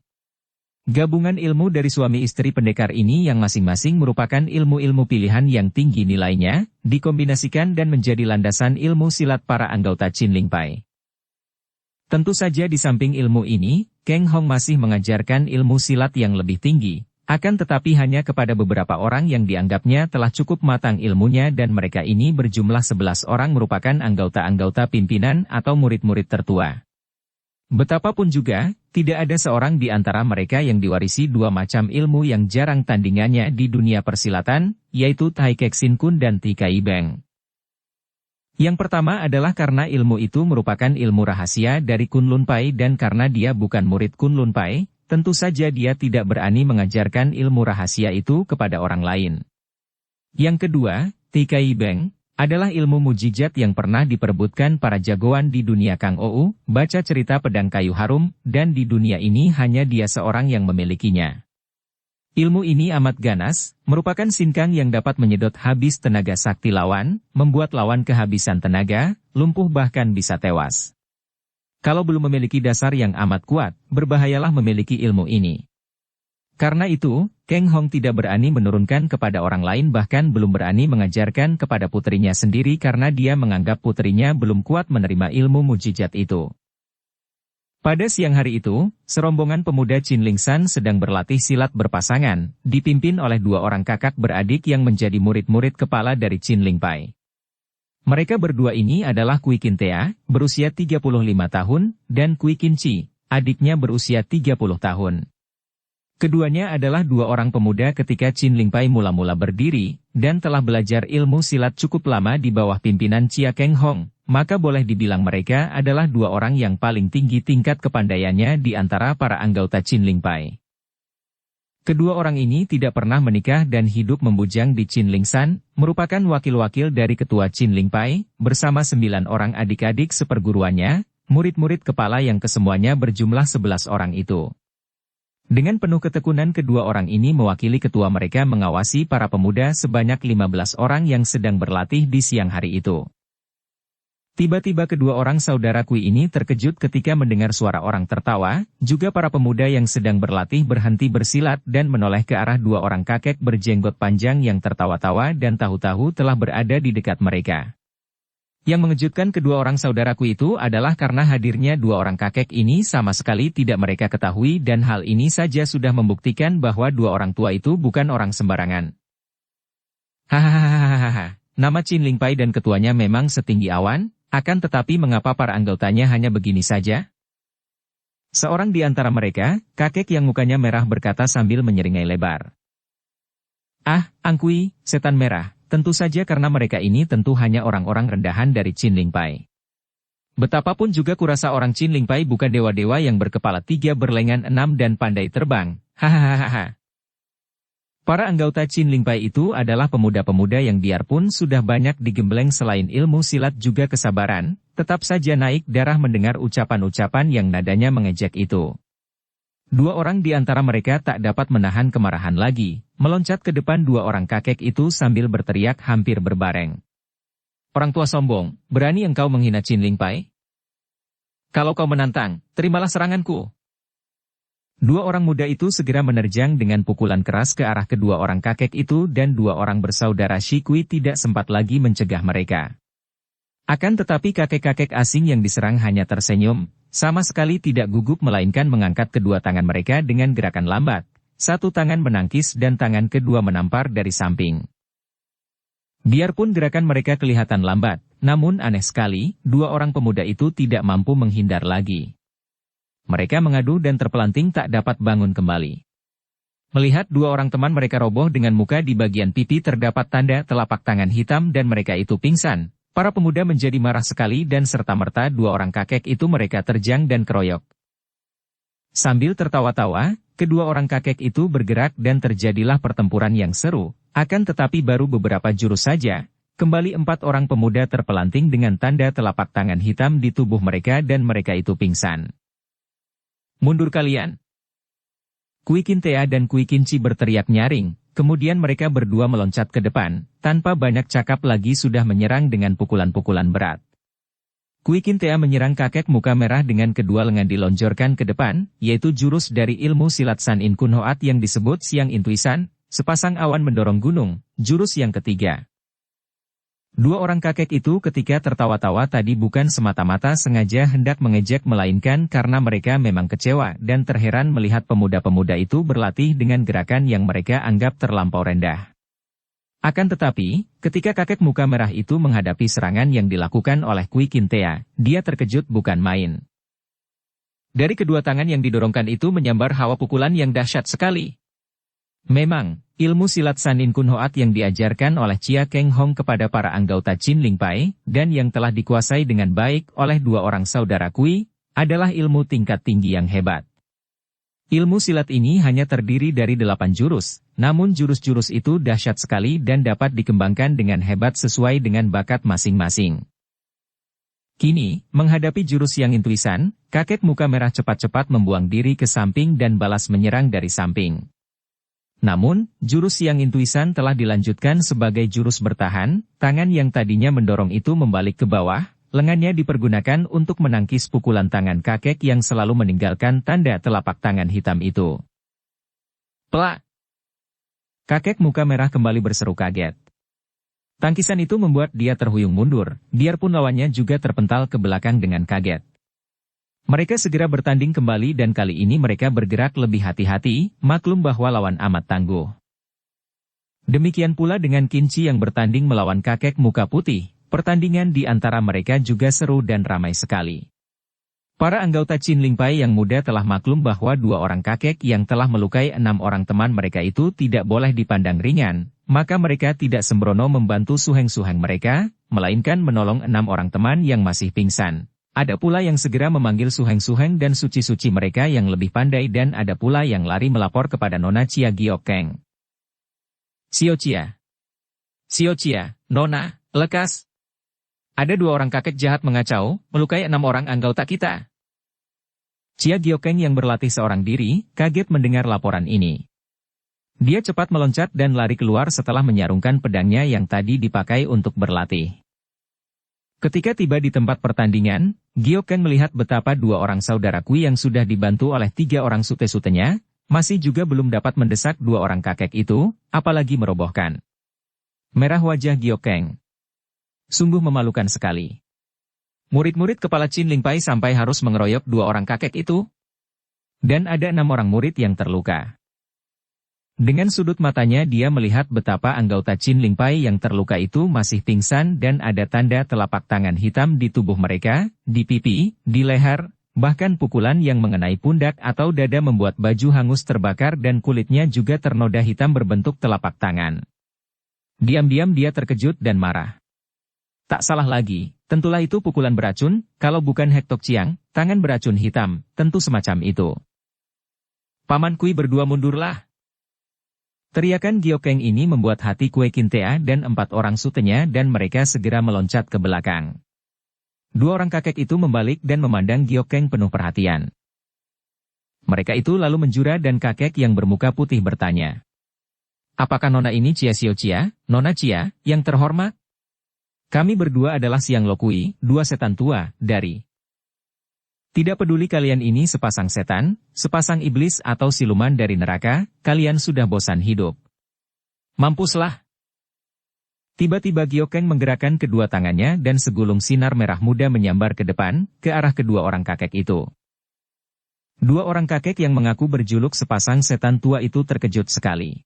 Gabungan ilmu dari suami istri pendekar ini yang masing-masing merupakan ilmu-ilmu pilihan yang tinggi nilainya, dikombinasikan dan menjadi landasan ilmu silat para anggota Chinlingpai. Tentu saja di samping ilmu ini, Keng Hong masih mengajarkan ilmu silat yang lebih tinggi, akan tetapi hanya kepada beberapa orang yang dianggapnya telah cukup matang ilmunya dan mereka ini berjumlah 11 orang merupakan anggota-anggota pimpinan atau murid-murid tertua. Betapapun juga, tidak ada seorang di antara mereka yang diwarisi 2 macam ilmu yang jarang tandingannya di dunia persilatan, yaitu Tai Kek Sin Kun dan Ti Kai Beng. Yang pertama adalah karena ilmu itu merupakan ilmu rahasia dari Kunlun Pai dan karena dia bukan murid Kunlun Pai, tentu saja dia tidak berani mengajarkan ilmu rahasia itu kepada orang lain. Yang kedua, Ti Kai Beng, adalah ilmu mujizat yang pernah diperebutkan para jagoan di dunia Kang Ou, baca cerita pedang kayu harum, dan di dunia ini hanya dia seorang yang memilikinya. Ilmu ini amat ganas, merupakan sinkang yang dapat menyedot habis tenaga sakti lawan, membuat lawan kehabisan tenaga, lumpuh bahkan bisa tewas. Kalau belum memiliki dasar yang amat kuat, berbahayalah memiliki ilmu ini. Karena itu, Kang Hong tidak berani menurunkan kepada orang lain, bahkan belum berani mengajarkan kepada putrinya sendiri karena dia menganggap putrinya belum kuat menerima ilmu mujizat itu. Pada siang hari itu, serombongan pemuda Qin Ling San sedang berlatih silat berpasangan, dipimpin oleh dua orang kakak beradik yang menjadi murid-murid kepala dari Qin Ling Pai. Mereka berdua ini adalah Kui Qintea, berusia 35 tahun, dan Kui Qinci, adiknya berusia 30 tahun. Keduanya adalah dua orang pemuda ketika Qin Ling Pai mula-mula berdiri, dan telah belajar ilmu silat cukup lama di bawah pimpinan Chia Kang Hong, maka boleh dibilang mereka adalah dua orang yang paling tinggi tingkat kepandaiannya di antara para anggota Qin Ling Pai. Kedua orang ini tidak pernah menikah dan hidup membujang di Qin Ling San, merupakan wakil-wakil dari ketua Qin Ling Pai, bersama 9 orang adik-adik seperguruannya, murid-murid kepala yang kesemuanya berjumlah 11 orang itu. Dengan penuh ketekunan kedua orang ini mewakili ketua mereka mengawasi para pemuda sebanyak 15 orang yang sedang berlatih di siang hari itu. Tiba-tiba kedua orang saudara Kui ini terkejut ketika mendengar suara orang tertawa, juga para pemuda yang sedang berlatih berhenti bersilat dan menoleh ke arah dua orang kakek berjenggot panjang yang tertawa-tawa dan tahu-tahu telah berada di dekat mereka. Yang mengejutkan kedua orang saudaraku itu adalah karena hadirnya dua orang kakek ini sama sekali tidak mereka ketahui dan hal ini saja sudah membuktikan bahwa dua orang tua itu bukan orang sembarangan. Hahaha, nama Qin Ling Pai dan ketuanya memang setinggi awan, akan tetapi mengapa para anggotanya hanya begini saja? Seorang di antara mereka, kakek yang mukanya merah berkata sambil menyeringai lebar. Ah, Angkui, setan merah. Tentu saja karena mereka ini tentu hanya orang-orang rendahan dari Qin Ling Pai. Betapapun juga kurasa orang Qin Ling Pai bukan dewa-dewa yang berkepala 3 berlengan 6 dan pandai terbang. Hahaha. Para anggota Qin Ling Pai itu adalah pemuda-pemuda yang biarpun sudah banyak digembleng selain ilmu silat juga kesabaran, tetap saja naik darah mendengar ucapan-ucapan yang nadanya mengejek itu. Dua orang di antara mereka tak dapat menahan kemarahan lagi, meloncat ke depan dua orang kakek itu sambil berteriak hampir berbareng. Orang tua sombong, berani engkau menghina Qin Ling Pai? Kalau kau menantang, terimalah seranganku. Dua orang muda itu segera menerjang dengan pukulan keras ke arah kedua orang kakek itu dan dua orang bersaudara Shi Kui tidak sempat lagi mencegah mereka. Akan tetapi kakek-kakek asing yang diserang hanya tersenyum, sama sekali tidak gugup melainkan mengangkat kedua tangan mereka dengan gerakan lambat, satu tangan menangkis dan tangan kedua menampar dari samping. Biarpun gerakan mereka kelihatan lambat, namun aneh sekali, dua orang pemuda itu tidak mampu menghindar lagi. Mereka mengadu dan terpelanting tak dapat bangun kembali. Melihat dua orang teman mereka roboh dengan muka di bagian pipi terdapat tanda telapak tangan hitam dan mereka itu pingsan. Para pemuda menjadi marah sekali dan serta-merta dua orang kakek itu mereka terjang dan keroyok. Sambil tertawa-tawa, kedua orang kakek itu bergerak dan terjadilah pertempuran yang seru, akan tetapi baru beberapa jurus saja, kembali 4 orang pemuda terpelanting dengan tanda telapak tangan hitam di tubuh mereka dan mereka itu pingsan. Mundur kalian! Kui Qintea dan Kui Qinci berteriak nyaring. Kemudian mereka berdua meloncat ke depan, tanpa banyak cakap lagi sudah menyerang dengan pukulan-pukulan berat. Kui Qintea menyerang kakek muka merah dengan kedua lengan dilonjorkan ke depan, yaitu jurus dari ilmu silat San In Kun Hoat yang disebut Siang Intuisan, sepasang awan mendorong gunung, jurus yang ketiga. Dua orang kakek itu ketika tertawa-tawa tadi bukan semata-mata sengaja hendak mengejek melainkan karena mereka memang kecewa dan terheran melihat pemuda-pemuda itu berlatih dengan gerakan yang mereka anggap terlampau rendah. Akan tetapi, ketika kakek muka merah itu menghadapi serangan yang dilakukan oleh Kui Qintea, dia terkejut bukan main. Dari kedua tangan yang didorongkan itu menyambar hawa pukulan yang dahsyat sekali. Memang, ilmu silat San In Kun Hoat yang diajarkan oleh Chia Kang Hong kepada para anggota Qin Ling Pai, dan yang telah dikuasai dengan baik oleh dua orang saudara Kui, adalah ilmu tingkat tinggi yang hebat. Ilmu silat ini hanya terdiri dari 8 jurus, namun jurus-jurus itu dahsyat sekali dan dapat dikembangkan dengan hebat sesuai dengan bakat masing-masing. Kini, menghadapi jurus yang intuisan, kakek muka merah cepat-cepat membuang diri ke samping dan balas menyerang dari samping. Namun, jurus yang intuisan telah dilanjutkan sebagai jurus bertahan, tangan yang tadinya mendorong itu membalik ke bawah, lengannya dipergunakan untuk menangkis pukulan tangan kakek yang selalu meninggalkan tanda telapak tangan hitam itu. Plak! Kakek muka merah kembali berseru kaget. Tangkisan itu membuat dia terhuyung mundur, biarpun lawannya juga terpental ke belakang dengan kaget. Mereka segera bertanding kembali dan kali ini mereka bergerak lebih hati-hati, maklum bahwa lawan amat tangguh. Demikian pula dengan Qinci yang bertanding melawan kakek muka putih, pertandingan di antara mereka juga seru dan ramai sekali. Para anggota Qin Lingpai yang muda telah maklum bahwa dua orang kakek yang telah melukai 6 orang teman mereka itu tidak boleh dipandang ringan, maka mereka tidak sembrono membantu suheng-suheng mereka, melainkan menolong 6 orang teman yang masih pingsan. Ada pula yang segera memanggil suheng-suheng dan suci-suci mereka yang lebih pandai dan ada pula yang lari melapor kepada Nona Chia Giokeng. Xiao Chia, Nona, lekas. Ada 2 orang kakek jahat mengacau, melukai 6 orang anggota kita. Chia Giokeng yang berlatih seorang diri, kaget mendengar laporan ini. Dia cepat meloncat dan lari keluar setelah menyarungkan pedangnya yang tadi dipakai untuk berlatih. Ketika tiba di tempat pertandingan, Giokeng melihat betapa 2 orang saudara Kui yang sudah dibantu oleh 3 orang sute-sutenya, masih juga belum dapat mendesak 2 orang kakek itu, apalagi merobohkan. Merah wajah Giokeng. Sungguh memalukan sekali. Murid-murid kepala Qin Lingpai sampai harus mengeroyok 2 orang kakek itu. Dan ada 6 orang murid yang terluka. Dengan sudut matanya dia melihat betapa anggota Qin Lingpai yang terluka itu masih pingsan dan ada tanda telapak tangan hitam di tubuh mereka, di pipi, di leher, bahkan pukulan yang mengenai pundak atau dada membuat baju hangus terbakar dan kulitnya juga ternoda hitam berbentuk telapak tangan. Diam-diam dia terkejut dan marah. Tak salah lagi, tentulah itu pukulan beracun, kalau bukan Hek Tok Chiang, tangan beracun hitam, tentu semacam itu. Paman Kui berdua mundurlah. Teriakan Giokeng ini membuat hati Kue Kintea dan 4 orang sutenya dan mereka segera meloncat ke belakang. 2 orang kakek itu membalik dan memandang Giokeng penuh perhatian. Mereka itu lalu menjura dan kakek yang bermuka putih bertanya. Apakah Nona ini Chia Xiao Chia, Nona Chia, yang terhormat? Kami berdua adalah Siang Lo Kui, 2 setan tua, dari. Tidak peduli kalian ini sepasang setan, sepasang iblis atau siluman dari neraka, kalian sudah bosan hidup. Mampuslah. Tiba-tiba Giokeng menggerakkan kedua tangannya dan segulung sinar merah muda menyambar ke depan, ke arah kedua orang kakek itu. 2 orang kakek yang mengaku berjuluk sepasang setan tua itu terkejut sekali.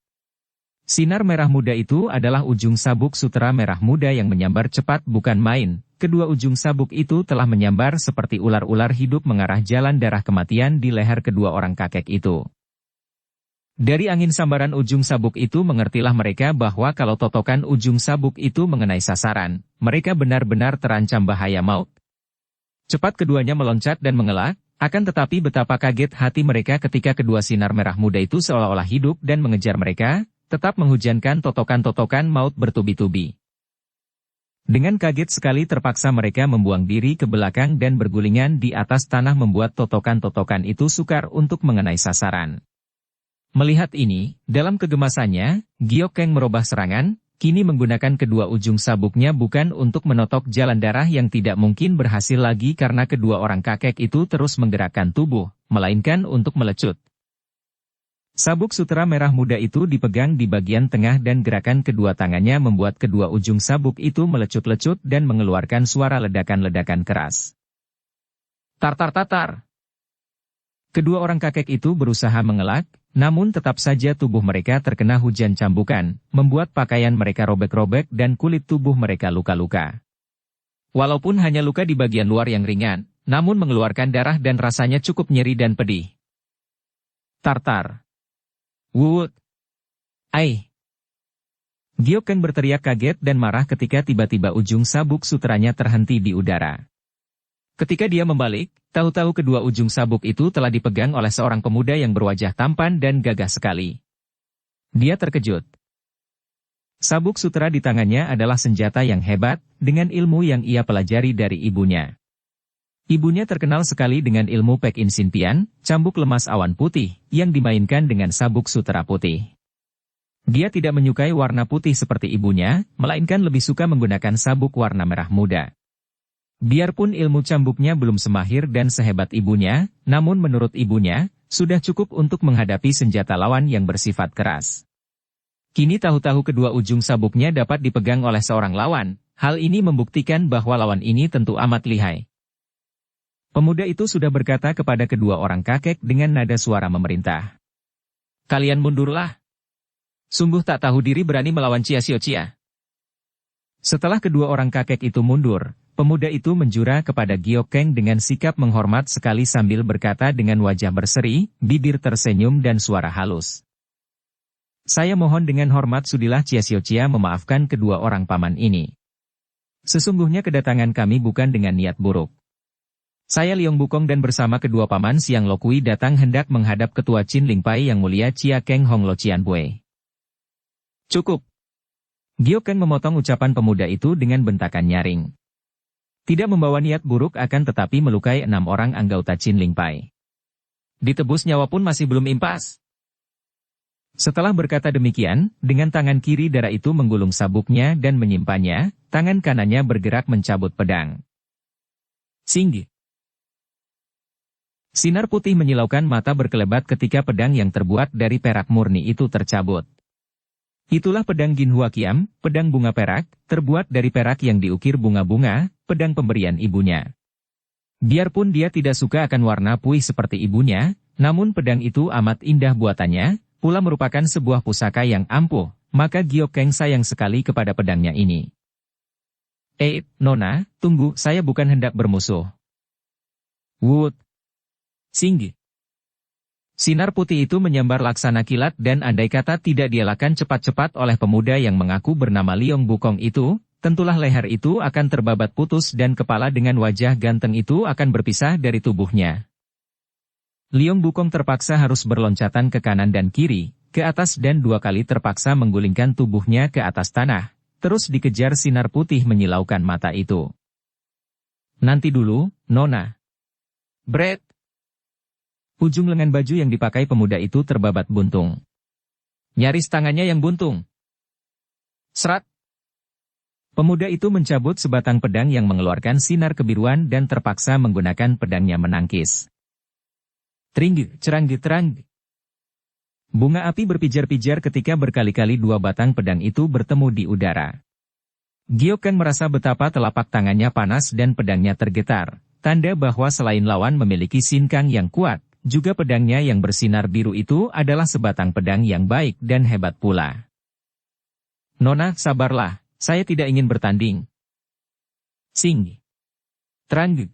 Sinar merah muda itu adalah ujung sabuk sutera merah muda yang menyambar cepat bukan main. Kedua ujung sabuk itu telah menyambar seperti ular-ular hidup mengarah jalan darah kematian di leher kedua orang kakek itu. Dari angin sambaran ujung sabuk itu mengertilah mereka bahwa kalau totokan ujung sabuk itu mengenai sasaran, mereka benar-benar terancam bahaya maut. Cepat keduanya meloncat dan mengelak, akan tetapi betapa kaget hati mereka ketika kedua sinar merah muda itu seolah-olah hidup dan mengejar mereka, tetap menghujankan totokan-totokan maut bertubi-tubi. Dengan kaget sekali terpaksa mereka membuang diri ke belakang dan bergulingan di atas tanah membuat totokan-totokan itu sukar untuk mengenai sasaran. Melihat ini, dalam kegemasannya, Giokeng merubah serangan, kini menggunakan kedua ujung sabuknya bukan untuk menotok jalan darah yang tidak mungkin berhasil lagi karena kedua orang kakek itu terus menggerakkan tubuh, melainkan untuk melecut. Sabuk sutera merah muda itu dipegang di bagian tengah dan gerakan kedua tangannya membuat kedua ujung sabuk itu melecut-lecut dan mengeluarkan suara ledakan-ledakan keras. Tar-tar-tatar. Kedua orang kakek itu berusaha mengelak, namun tetap saja tubuh mereka terkena hujan cambukan, membuat pakaian mereka robek-robek dan kulit tubuh mereka luka-luka. Walaupun hanya luka di bagian luar yang ringan, namun mengeluarkan darah dan rasanya cukup nyeri dan pedih. Tar-tar. Wut! Ai! Giokeng berteriak kaget dan marah ketika tiba-tiba ujung sabuk suteranya terhenti di udara. Ketika dia membalik, tahu-tahu kedua ujung sabuk itu telah dipegang oleh seorang pemuda yang berwajah tampan dan gagah sekali. Dia terkejut. Sabuk sutera di tangannya adalah senjata yang hebat, dengan ilmu yang ia pelajari dari ibunya. Ibunya terkenal sekali dengan ilmu Pek In Sin Pian, cambuk lemas awan putih, yang dimainkan dengan sabuk sutera putih. Dia tidak menyukai warna putih seperti ibunya, melainkan lebih suka menggunakan sabuk warna merah muda. Biarpun ilmu cambuknya belum semahir dan sehebat ibunya, namun menurut ibunya, sudah cukup untuk menghadapi senjata lawan yang bersifat keras. Kini tahu-tahu kedua ujung sabuknya dapat dipegang oleh seorang lawan. Hal ini membuktikan bahwa lawan ini tentu amat lihai. Pemuda itu sudah berkata kepada kedua orang kakek dengan nada suara memerintah. Kalian mundurlah. Sungguh tak tahu diri berani melawan Chia Xiaoqia. Setelah kedua orang kakek itu mundur, pemuda itu menjura kepada Giokeng dengan sikap menghormat sekali sambil berkata dengan wajah berseri, bibir tersenyum dan suara halus. Saya mohon dengan hormat sudilah Chia Xiaoqia memaafkan kedua orang paman ini. Sesungguhnya kedatangan kami bukan dengan niat buruk. Saya Liong Bukong dan bersama kedua paman Siang Lokui datang hendak menghadap ketua Qin Lingpai yang mulia Chia Keng Hong Lo Cian Bui. Cukup. Giokeng memotong ucapan pemuda itu dengan bentakan nyaring. Tidak membawa niat buruk akan tetapi melukai 6 orang anggota Qin Lingpai. Ditebus nyawa pun masih belum impas. Setelah berkata demikian, dengan tangan kiri darah itu menggulung sabuknya dan menyimpannya, tangan kanannya bergerak mencabut pedang. Singgi. Sinar putih menyilaukan mata berkelebat ketika pedang yang terbuat dari perak murni itu tercabut. Itulah pedang Ginhua Qiam, pedang bunga perak, terbuat dari perak yang diukir bunga-bunga, pedang pemberian ibunya. Biarpun dia tidak suka akan warna puih seperti ibunya, namun pedang itu amat indah buatannya, pula merupakan sebuah pusaka yang ampuh, maka Giokeng sayang sekali kepada pedangnya ini. Nona, tunggu, saya bukan hendak bermusuh. Wood. Singgi. Sinar putih itu menyambar laksana kilat dan andai kata tidak dielakkan cepat-cepat oleh pemuda yang mengaku bernama Liong Bukong itu, tentulah leher itu akan terbabat putus dan kepala dengan wajah ganteng itu akan berpisah dari tubuhnya. Liong Bukong terpaksa harus berloncatan ke kanan dan kiri, ke atas dan 2 kali terpaksa menggulingkan tubuhnya ke atas tanah, terus dikejar sinar putih menyilaukan mata itu. Nanti dulu, Nona. Bret. Ujung lengan baju yang dipakai pemuda itu terbabat buntung. Nyaris tangannya yang buntung. Serat. Pemuda itu mencabut sebatang pedang yang mengeluarkan sinar kebiruan dan terpaksa menggunakan pedangnya menangkis. Tringgi, ceranggi, teranggi. Bunga api berpijar-pijar ketika berkali-kali 2 batang pedang itu bertemu di udara. Giokeng merasa betapa telapak tangannya panas dan pedangnya tergetar, tanda bahwa selain lawan memiliki sinkang yang kuat, juga pedangnya yang bersinar biru itu adalah sebatang pedang yang baik dan hebat pula. Nona, sabarlah, saya tidak ingin bertanding. Singgi. Teranggi.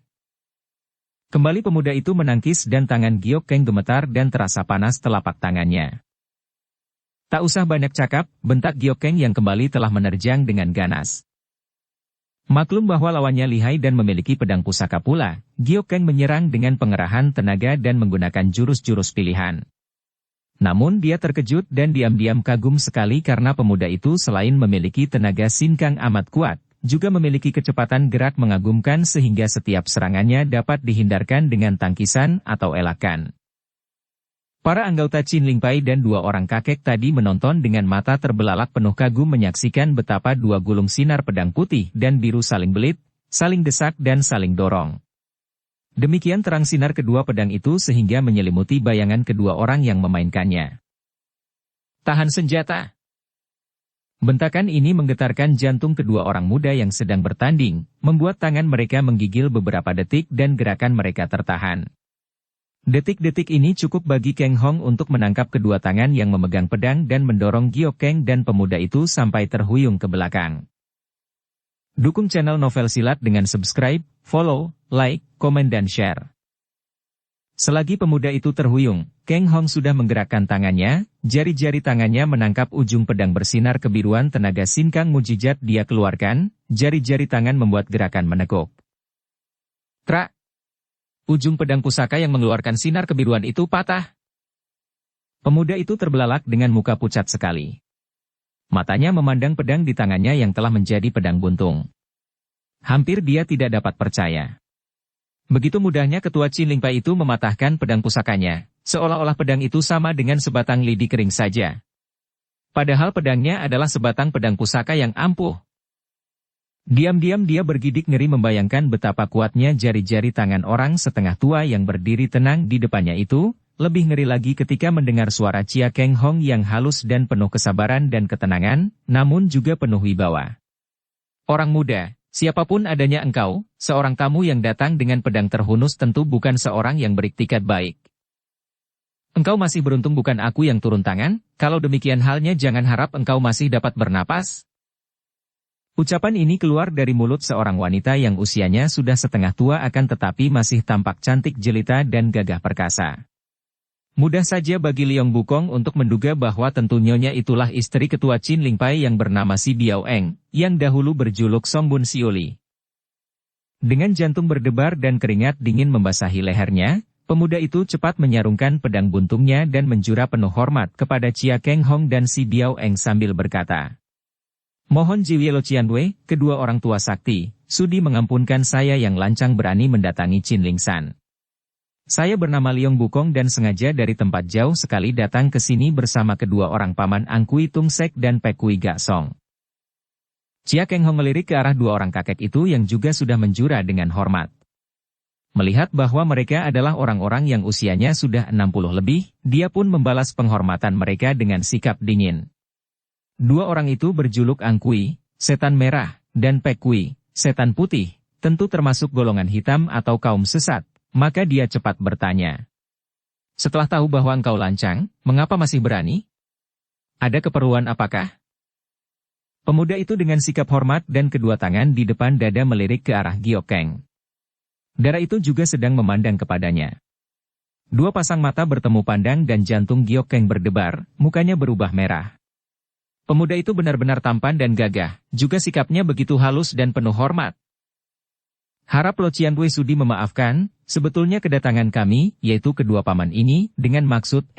Kembali pemuda itu menangkis dan tangan Giokeng gemetar dan terasa panas telapak tangannya. Tak usah banyak cakap, bentak Giokeng yang kembali telah menerjang dengan ganas. Maklum bahwa lawannya lihai dan memiliki pedang pusaka pula, Giokeng menyerang dengan pengerahan tenaga dan menggunakan jurus-jurus pilihan. Namun dia terkejut dan diam-diam kagum sekali karena pemuda itu selain memiliki tenaga sinkang amat kuat, juga memiliki kecepatan gerak mengagumkan sehingga setiap serangannya dapat dihindarkan dengan tangkisan atau elakan. Para anggota Qin Lingpai dan 2 orang kakek tadi menonton dengan mata terbelalak penuh kagum menyaksikan betapa 2 gulung sinar pedang putih dan biru saling belit, saling desak dan saling dorong. Demikian terang sinar kedua pedang itu sehingga menyelimuti bayangan kedua orang yang memainkannya. Tahan senjata. Bentakan ini menggetarkan jantung kedua orang muda yang sedang bertanding, membuat tangan mereka menggigil beberapa detik dan gerakan mereka tertahan. Detik-detik ini cukup bagi Keng Hong untuk menangkap kedua tangan yang memegang pedang dan mendorong Giokeng dan pemuda itu sampai terhuyung ke belakang. Dukung channel Novel Silat dengan subscribe, follow, like, komen dan share. Selagi pemuda itu terhuyung, Keng Hong sudah menggerakkan tangannya, jari-jari tangannya menangkap ujung pedang bersinar kebiruan tenaga sinkang mujizat dia keluarkan, jari-jari tangan membuat gerakan menekuk. Trak! Ujung pedang pusaka yang mengeluarkan sinar kebiruan itu patah. Pemuda itu terbelalak dengan muka pucat sekali. Matanya memandang pedang di tangannya yang telah menjadi pedang buntung. Hampir dia tidak dapat percaya. Begitu mudahnya ketua Qin Lingpai itu mematahkan pedang pusakanya, seolah-olah pedang itu sama dengan sebatang lidi kering saja. Padahal pedangnya adalah sebatang pedang pusaka yang ampuh. Diam-diam dia bergidik ngeri membayangkan betapa kuatnya jari-jari tangan orang setengah tua yang berdiri tenang di depannya itu, lebih ngeri lagi ketika mendengar suara Chia Keng Hong yang halus dan penuh kesabaran dan ketenangan, namun juga penuh wibawa. Orang muda, siapapun adanya engkau, seorang tamu yang datang dengan pedang terhunus tentu bukan seorang yang beriktikat baik. Engkau masih beruntung bukan aku yang turun tangan, kalau demikian halnya jangan harap engkau masih dapat bernapas. Ucapan ini keluar dari mulut seorang wanita yang usianya sudah setengah tua akan tetapi masih tampak cantik jelita dan gagah perkasa. Mudah saja bagi Liong Bukong untuk menduga bahwa tentu nyonya itulah istri ketua Qin Ling Pai yang bernama Si Biao Eng, yang dahulu berjuluk Song Bun Siuli. Dengan jantung berdebar dan keringat dingin membasahi lehernya, pemuda itu cepat menyarungkan pedang buntungnya dan menjura penuh hormat kepada Chia Keng Hong dan Si Biao Eng sambil berkata, "Mohon Jiwie Lo Cianwei, kedua orang tua sakti, sudi mengampunkan saya yang lancang berani mendatangi Qin Ling San. Saya bernama Liong Bukong dan sengaja dari tempat jauh sekali datang ke sini bersama kedua orang paman Ang Kui Tung Sek dan Pek Kui Gak Song." Chia Keng Hong melirik ke arah dua orang kakek itu yang juga sudah menjura dengan hormat. Melihat bahwa mereka adalah orang-orang yang usianya sudah 60 lebih, dia pun membalas penghormatan mereka dengan sikap dingin. Dua orang itu berjuluk Ang Kui, setan merah, dan Pek Kui, setan putih, tentu termasuk golongan hitam atau kaum sesat, maka dia cepat bertanya. "Setelah tahu bahwa engkau lancang, mengapa masih berani? Ada keperluan apakah?" Pemuda itu dengan sikap hormat dan kedua tangan di depan dada melirik ke arah Giok Keng. Darah itu juga sedang memandang kepadanya. Dua pasang mata bertemu pandang dan jantung Giok Keng berdebar, mukanya berubah merah. Pemuda itu benar-benar tampan dan gagah, juga sikapnya begitu halus dan penuh hormat. "Harap Lo Cianwei sudi memaafkan, sebetulnya kedatangan kami, yaitu kedua paman ini, dengan maksud,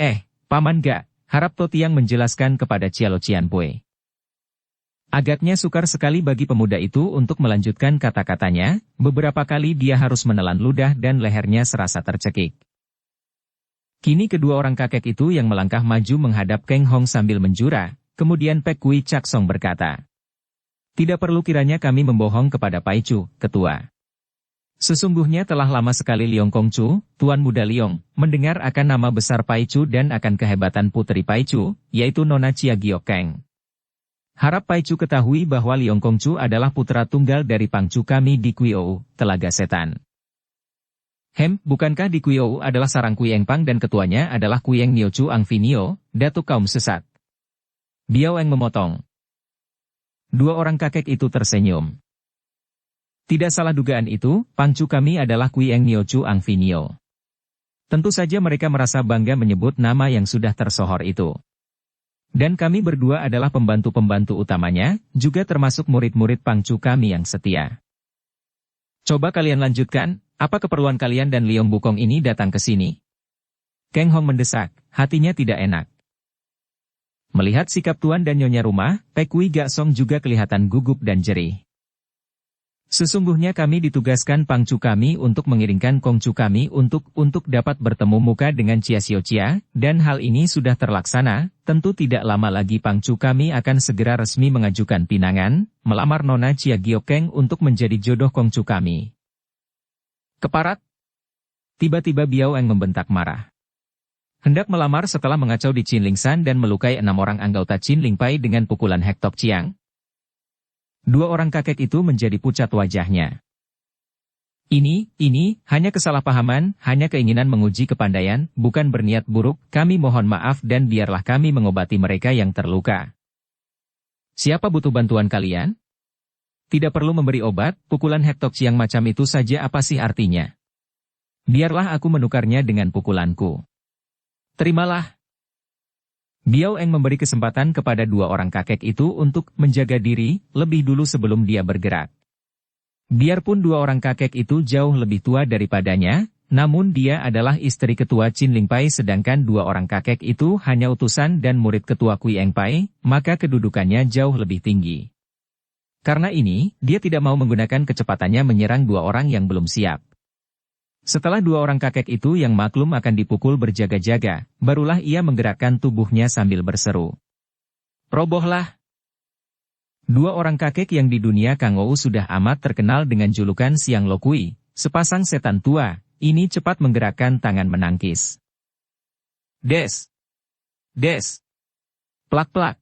paman gak, harap To Tiang menjelaskan kepada Chia Lo Cianwei." Agaknya sukar sekali bagi pemuda itu untuk melanjutkan kata-katanya, beberapa kali dia harus menelan ludah dan lehernya serasa tercekik. Kini kedua orang kakek itu yang melangkah maju menghadap Keng Hong sambil menjura. Kemudian Pek Kui Cak Song berkata, "Tidak perlu kiranya kami membohong kepada Pai Chu, ketua. Sesungguhnya telah lama sekali Liong Kong Chu, Tuan Muda Liong, mendengar akan nama besar Pai Chu dan akan kehebatan putri Pai Chu, yaitu Nona Chia Giok Keng. Harap Pai Chu ketahui bahwa Liong Kong Chu adalah putra tunggal dari Pangcu kami di Kuiou, Telaga Setan." Bukankah di Kuiou adalah sarang Kui Engpang dan ketuanya adalah Kuieng Nio Chu Ang Finio, datuk kaum sesat?" Biao Eng memotong. Dua orang kakek itu tersenyum. "Tidak salah dugaan itu, Pangcu kami adalah Kuieng Nio Chu Ang Finio. Tentu saja mereka merasa bangga menyebut nama yang sudah tersohor itu. Dan kami berdua adalah pembantu-pembantu utamanya, juga termasuk murid-murid Pangcu kami yang setia. Coba kalian lanjutkan, apa keperluan kalian dan Liong Bukong ini datang ke sini?" Keng Hong mendesak, hatinya tidak enak. Melihat sikap tuan dan nyonya rumah, Pek Kui Gak Song juga kelihatan gugup dan jerih. "Sesungguhnya kami ditugaskan Pangcu kami untuk mengiringkan Kongcu kami untuk dapat bertemu muka dengan Chia Xiao Chia, dan hal ini sudah terlaksana, tentu tidak lama lagi Pangcu kami akan segera resmi mengajukan pinangan, melamar Nona Chia Giok Keng untuk menjadi jodoh Kongcu kami." "Keparat!" Tiba-tiba Biao Eng membentak marah. Hendak melamar setelah mengacau di Qin Ling San dan melukai 6 orang anggota Qin Ling Pai dengan pukulan Hek Tok Chiang. Dua orang kakek itu menjadi pucat wajahnya. Ini, hanya kesalahpahaman, hanya keinginan menguji kepandaian, bukan berniat buruk, kami mohon maaf dan biarlah kami mengobati mereka yang terluka." "Siapa butuh bantuan kalian? Tidak perlu memberi obat, pukulan Hek Tok Chiang macam itu saja apa sih artinya? Biarlah aku menukarnya dengan pukulanku. Terimalah." Biao Eng memberi kesempatan kepada dua orang kakek itu untuk menjaga diri, lebih dulu sebelum dia bergerak. Biarpun dua orang kakek itu jauh lebih tua daripadanya, namun dia adalah istri ketua Qin Ling Pai sedangkan dua orang kakek itu hanya utusan dan murid ketua Kui Eng Pai, maka kedudukannya jauh lebih tinggi. Karena ini, dia tidak mau menggunakan kecepatannya menyerang dua orang yang belum siap. Setelah dua orang kakek itu yang maklum akan dipukul berjaga-jaga, barulah ia menggerakkan tubuhnya sambil berseru, "Robohlah!" Dua orang kakek yang di dunia Kangou sudah amat terkenal dengan julukan Siang Lo Kui, sepasang setan tua, ini cepat menggerakkan tangan menangkis. Des! Des! Plak-plak.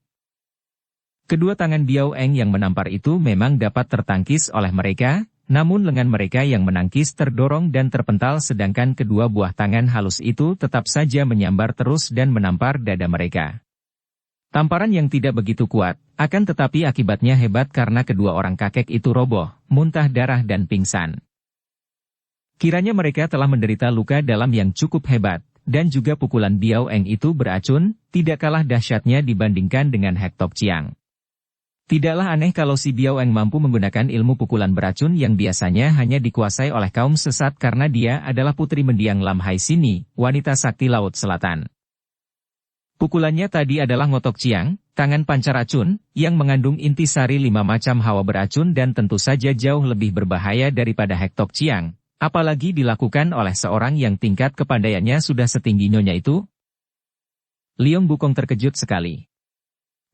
Kedua tangan Biao Eng yang menampar itu memang dapat tertangkis oleh mereka, namun lengan mereka yang menangkis terdorong dan terpental sedangkan kedua buah tangan halus itu tetap saja menyambar terus dan menampar dada mereka. Tamparan yang tidak begitu kuat, akan tetapi akibatnya hebat karena kedua orang kakek itu roboh, muntah darah dan pingsan. Kiranya mereka telah menderita luka dalam yang cukup hebat, dan juga pukulan Biao Eng itu beracun, tidak kalah dahsyatnya dibandingkan dengan Hek Tok Chiang. Tidaklah aneh kalau si Biao Eng mampu menggunakan ilmu pukulan beracun yang biasanya hanya dikuasai oleh kaum sesat karena dia adalah putri mendiang Lam Hai Sini, wanita sakti Laut Selatan. Pukulannya tadi adalah ngotok ciang, tangan pancar racun, yang mengandung intisari 5 macam hawa beracun dan tentu saja jauh lebih berbahaya daripada Hek Tok Chiang, apalagi dilakukan oleh seorang yang tingkat kepandaiannya sudah setinggi nyonya itu. Leong Bukong terkejut sekali.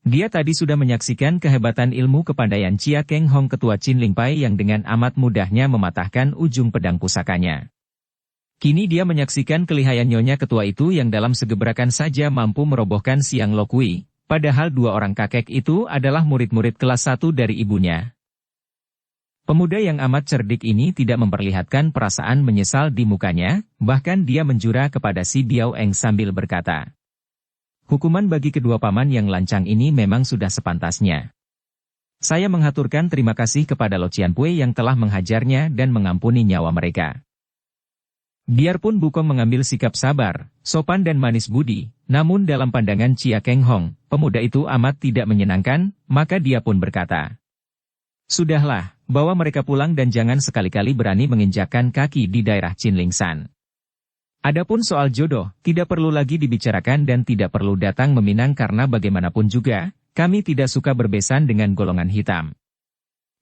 Dia tadi sudah menyaksikan kehebatan ilmu kepandaian Chia Keng Hong ketua Chin Ling Pai yang dengan amat mudahnya mematahkan ujung pedang pusakanya. Kini dia menyaksikan kelihayan nyonya ketua itu yang dalam segebrakan saja mampu merobohkan Siang Lo Kui, padahal dua orang kakek itu adalah murid-murid kelas 1 dari ibunya. Pemuda yang amat cerdik ini tidak memperlihatkan perasaan menyesal di mukanya, bahkan dia menjura kepada si Biao Eng sambil berkata, "Hukuman bagi kedua paman yang lancang ini memang sudah sepantasnya. Saya menghaturkan terima kasih kepada Lo Cianpui yang telah menghajarnya dan mengampuni nyawa mereka." Biarpun Bukong mengambil sikap sabar, sopan dan manis budi, namun dalam pandangan Chia Keng Hong, pemuda itu amat tidak menyenangkan, maka dia pun berkata, "Sudahlah, bawa mereka pulang dan jangan sekali-kali berani menginjakkan kaki di daerah Chinlingshan. Adapun soal jodoh, tidak perlu lagi dibicarakan dan tidak perlu datang meminang karena bagaimanapun juga, kami tidak suka berbesan dengan golongan hitam.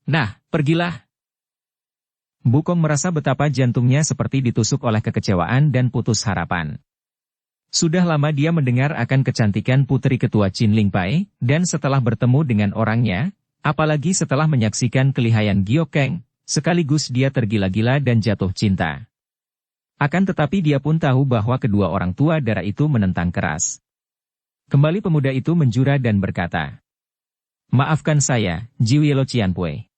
Nah, pergilah." Bukong merasa betapa jantungnya seperti ditusuk oleh kekecewaan dan putus harapan. Sudah lama dia mendengar akan kecantikan putri ketua Chin Ling Pai, dan setelah bertemu dengan orangnya, apalagi setelah menyaksikan kelihayan Giok Keng, sekaligus dia tergila-gila dan jatuh cinta. Akan tetapi dia pun tahu bahwa kedua orang tua darah itu menentang keras. Kembali pemuda itu menjura dan berkata, "Maafkan saya, Jiwie Lo Cianpui.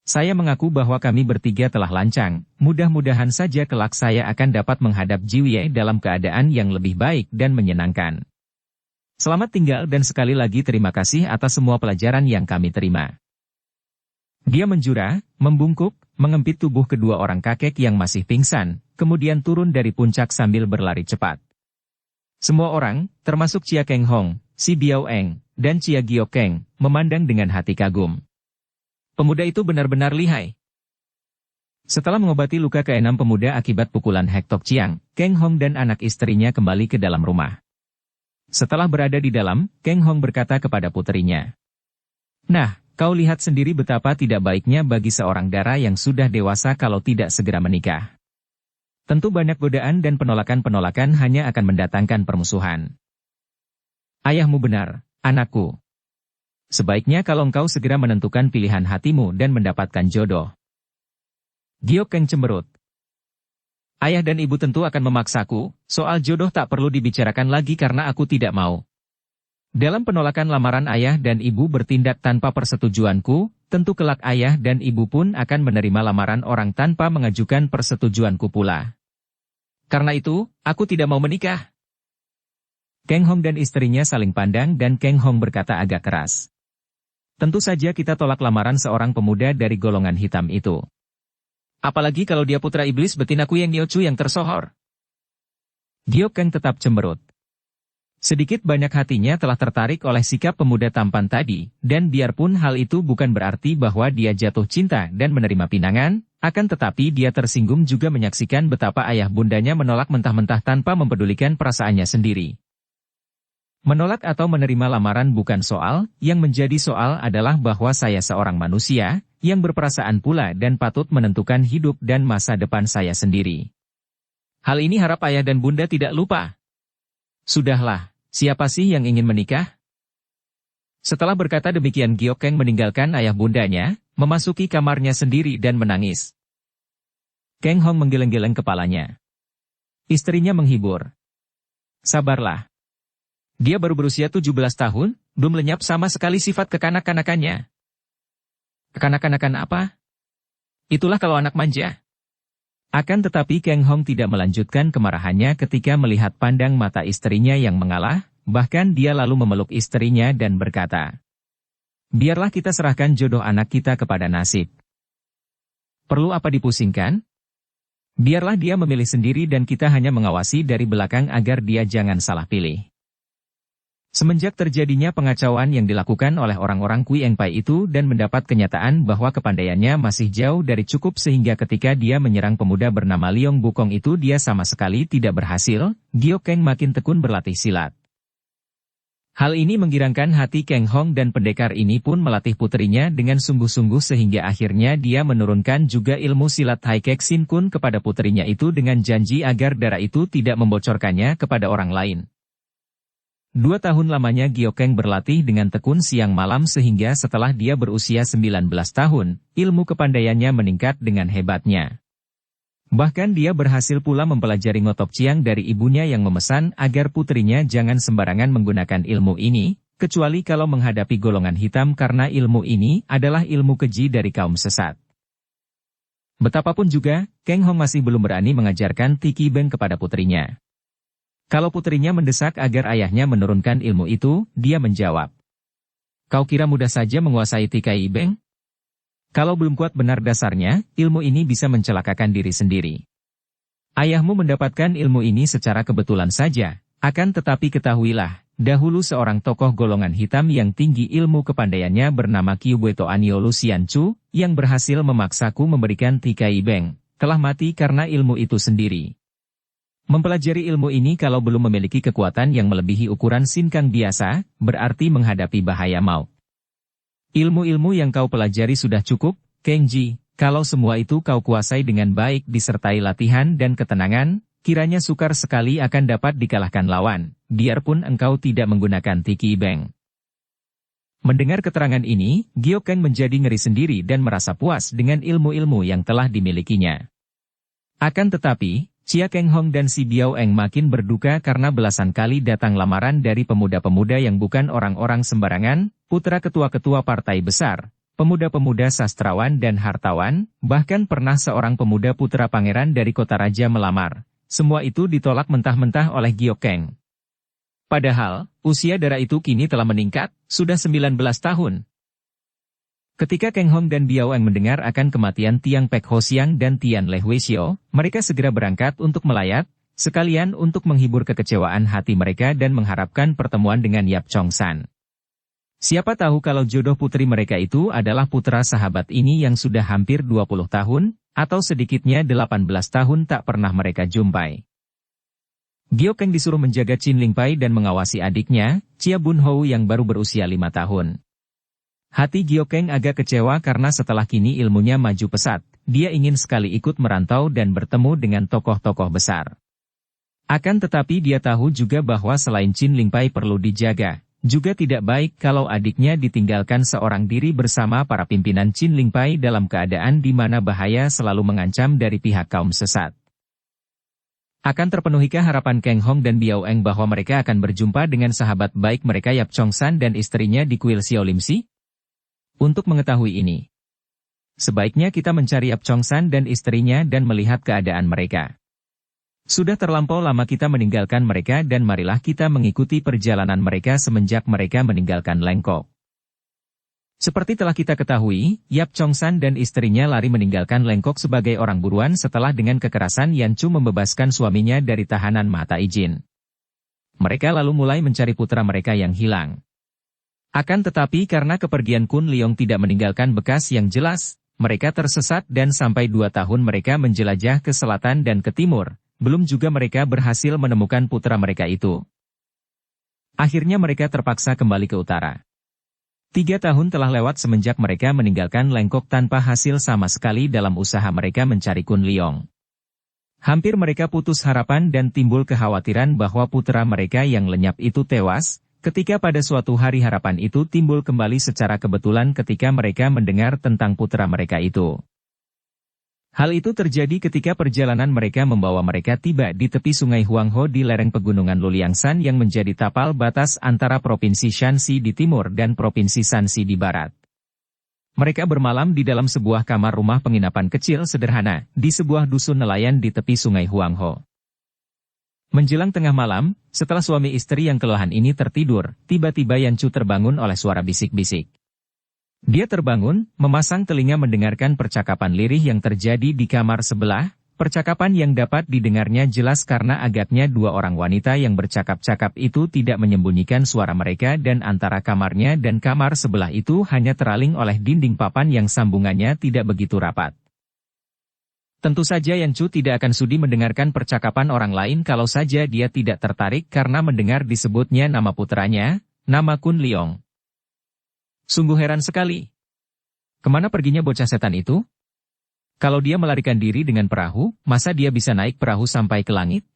Saya mengaku bahwa kami bertiga telah lancang, mudah-mudahan saja kelak saya akan dapat menghadap Jiwie dalam keadaan yang lebih baik dan menyenangkan. Selamat tinggal dan sekali lagi terima kasih atas semua pelajaran yang kami terima." Dia menjura, membungkuk, mengempit tubuh kedua orang kakek yang masih pingsan, kemudian turun dari puncak sambil berlari cepat. Semua orang, termasuk Chia Keng Hong, si Biao Eng, dan Chia Giok Keng, memandang dengan hati kagum. Pemuda itu benar-benar lihai. Setelah mengobati luka ke-6 pemuda akibat pukulan Hek Tok Chiang, Keng Hong dan anak istrinya kembali ke dalam rumah. Setelah berada di dalam, Keng Hong berkata kepada puterinya, "Nah, kau lihat sendiri betapa tidak baiknya bagi seorang dara yang sudah dewasa kalau tidak segera menikah. Tentu banyak godaan dan penolakan-penolakan hanya akan mendatangkan permusuhan." "Ayahmu benar, anakku. Sebaiknya kalau engkau segera menentukan pilihan hatimu dan mendapatkan jodoh." Giok Keng cemberut. "Ayah dan ibu tentu akan memaksaku, soal jodoh tak perlu dibicarakan lagi karena aku tidak mau. Dalam penolakan lamaran ayah dan ibu bertindak tanpa persetujuanku, tentu kelak ayah dan ibu pun akan menerima lamaran orang tanpa mengajukan persetujuanku pula. Karena itu, aku tidak mau menikah." Keng Hong dan istrinya saling pandang dan Keng Hong berkata agak keras, "Tentu saja kita tolak lamaran seorang pemuda dari golongan hitam itu. Apalagi kalau dia putra iblis betina Kuyeng Niochu yang tersohor." Giok Keng tetap cemberut. Sedikit banyak hatinya telah tertarik oleh sikap pemuda tampan tadi, dan biarpun hal itu bukan berarti bahwa dia jatuh cinta dan menerima pinangan, akan tetapi dia tersinggung juga menyaksikan betapa ayah bundanya menolak mentah-mentah tanpa mempedulikan perasaannya sendiri. Menolak atau menerima lamaran bukan soal, yang menjadi soal adalah bahwa saya seorang manusia, yang berperasaan pula dan patut menentukan hidup dan masa depan saya sendiri. Hal ini harap ayah dan bunda tidak lupa. Sudahlah, siapa sih yang ingin menikah?" Setelah berkata demikian Giok Keng meninggalkan ayah bundanya, memasuki kamarnya sendiri dan menangis. Keng Hong menggeleng-geleng kepalanya. Istrinya menghibur. Sabarlah. Dia baru berusia 17 tahun, belum lenyap sama sekali sifat kekanak-kanakannya. Kekanak-kanakan apa? Itulah kalau anak manja. Akan tetapi Kang Hong tidak melanjutkan kemarahannya ketika melihat pandang mata istrinya yang mengalah, bahkan dia lalu memeluk istrinya dan berkata, "Biarlah kita serahkan jodoh anak kita kepada nasib. Perlu apa dipusingkan? Biarlah dia memilih sendiri dan kita hanya mengawasi dari belakang agar dia jangan salah pilih." Semenjak terjadinya pengacauan yang dilakukan oleh orang-orang Kui Engpai itu dan mendapat kenyataan bahwa kepandaiannya masih jauh dari cukup sehingga ketika dia menyerang pemuda bernama Leong Bukong itu dia sama sekali tidak berhasil, Giokeng makin tekun berlatih silat. Hal ini menggirangkan hati Kang Hong dan pendekar ini pun melatih puterinya dengan sungguh-sungguh sehingga akhirnya dia menurunkan juga ilmu silat Haikek Sin Kun kepada puterinya itu dengan janji agar darah itu tidak membocorkannya kepada orang lain. 2 tahun lamanya Giokeng berlatih dengan tekun siang malam sehingga setelah dia berusia 19 tahun, ilmu kepandaiannya meningkat dengan hebatnya. Bahkan dia berhasil pula mempelajari ngotok ciang dari ibunya yang memesan agar putrinya jangan sembarangan menggunakan ilmu ini, kecuali kalau menghadapi golongan hitam karena ilmu ini adalah ilmu keji dari kaum sesat. Betapapun juga, Kang Hong masih belum berani mengajarkan Tiki Beng kepada putrinya. Kalau putrinya mendesak agar ayahnya menurunkan ilmu itu, dia menjawab, "Kau kira mudah saja menguasai Tikai Beng? Kalau belum kuat benar dasarnya, ilmu ini bisa mencelakakan diri sendiri. Ayahmu mendapatkan ilmu ini secara kebetulan saja, akan tetapi ketahuilah, dahulu seorang tokoh golongan hitam yang tinggi ilmu kepandaiannya bernama Kyubeto Anio Lucian Chu, yang berhasil memaksaku memberikan Tikai Beng, telah mati karena ilmu itu sendiri. Mempelajari ilmu ini kalau belum memiliki kekuatan yang melebihi ukuran sinkang biasa, berarti menghadapi bahaya maut. Ilmu-ilmu yang kau pelajari sudah cukup, Kengji, kalau semua itu kau kuasai dengan baik disertai latihan dan ketenangan, kiranya sukar sekali akan dapat dikalahkan lawan, biarpun engkau tidak menggunakan Tiki Beng." Mendengar keterangan ini, Giokeng menjadi ngeri sendiri dan merasa puas dengan ilmu-ilmu yang telah dimilikinya. Akan tetapi, Chia Kang Hong dan Si Biao Eng makin berduka karena belasan kali datang lamaran dari pemuda-pemuda yang bukan orang-orang sembarangan, putra ketua-ketua partai besar, pemuda-pemuda sastrawan dan hartawan, bahkan pernah seorang pemuda putra pangeran dari kota raja melamar. Semua itu ditolak mentah-mentah oleh Giokeng. Padahal, usia dara itu kini telah meningkat, sudah 19 tahun. Ketika Kang Hong dan Biao Eng mendengar akan kematian Tiang Pek Ho Siang dan Tian Le Hui Xiao, mereka segera berangkat untuk melayat, sekalian untuk menghibur kekecewaan hati mereka dan mengharapkan pertemuan dengan Yap Chong San. Siapa tahu kalau jodoh putri mereka itu adalah putra sahabat ini yang sudah hampir 20 tahun, atau sedikitnya 18 tahun tak pernah mereka jumpai. Giokeng disuruh menjaga Chin Lingpai dan mengawasi adiknya, Chia Bun Hou yang baru berusia 5 tahun. Hati Giokeng agak kecewa karena setelah kini ilmunya maju pesat, dia ingin sekali ikut merantau dan bertemu dengan tokoh-tokoh besar. Akan tetapi dia tahu juga bahwa selain Chin Lingpai perlu dijaga, juga tidak baik kalau adiknya ditinggalkan seorang diri bersama para pimpinan Chin Lingpai dalam keadaan di mana bahaya selalu mengancam dari pihak kaum sesat. Akan terpenuhikah harapan Kang Hong dan Biao Eng bahwa mereka akan berjumpa dengan sahabat baik mereka Yap Chong San dan istrinya di kuil Xiao Lim Si? Untuk mengetahui ini, sebaiknya kita mencari Yap Chong San dan istrinya dan melihat keadaan mereka. Sudah terlampau lama kita meninggalkan mereka dan marilah kita mengikuti perjalanan mereka semenjak mereka meninggalkan Lengkok. Seperti telah kita ketahui, Yap Chong San dan istrinya lari meninggalkan Lengkok sebagai orang buruan setelah dengan kekerasan Yan Chu membebaskan suaminya dari tahanan mata izin. Mereka lalu mulai mencari putra mereka yang hilang. Akan tetapi karena kepergian Kun Leong tidak meninggalkan bekas yang jelas, mereka tersesat dan sampai 2 tahun mereka menjelajah ke selatan dan ke timur, belum juga mereka berhasil menemukan putra mereka itu. Akhirnya mereka terpaksa kembali ke utara. 3 tahun telah lewat semenjak mereka meninggalkan Lengkok tanpa hasil sama sekali dalam usaha mereka mencari Kun Leong. Hampir mereka putus harapan dan timbul kekhawatiran bahwa putra mereka yang lenyap itu tewas, ketika pada suatu hari harapan itu timbul kembali secara kebetulan ketika mereka mendengar tentang putra mereka itu. Hal itu terjadi ketika perjalanan mereka membawa mereka tiba di tepi sungai Huanghe di lereng pegunungan Luliangsan yang menjadi tapal batas antara Provinsi Shanxi di timur dan Provinsi Shanxi di barat. Mereka bermalam di dalam sebuah kamar rumah penginapan kecil sederhana, di sebuah dusun nelayan di tepi sungai Huanghe. Menjelang tengah malam, setelah suami istri yang kelelahan ini tertidur, tiba-tiba Yanchu terbangun oleh suara bisik-bisik. Dia terbangun, memasang telinga mendengarkan percakapan lirih yang terjadi di kamar sebelah, percakapan yang dapat didengarnya jelas karena agaknya dua orang wanita yang bercakap-cakap itu tidak menyembunyikan suara mereka dan antara kamarnya dan kamar sebelah itu hanya teraling oleh dinding papan yang sambungannya tidak begitu rapat. Tentu saja Yanchu tidak akan sudi mendengarkan percakapan orang lain kalau saja dia tidak tertarik karena mendengar disebutnya nama putranya, nama Kun Leong. Sungguh heran sekali. Kemana perginya bocah setan itu? Kalau dia melarikan diri dengan perahu, masa dia bisa naik perahu sampai ke langit?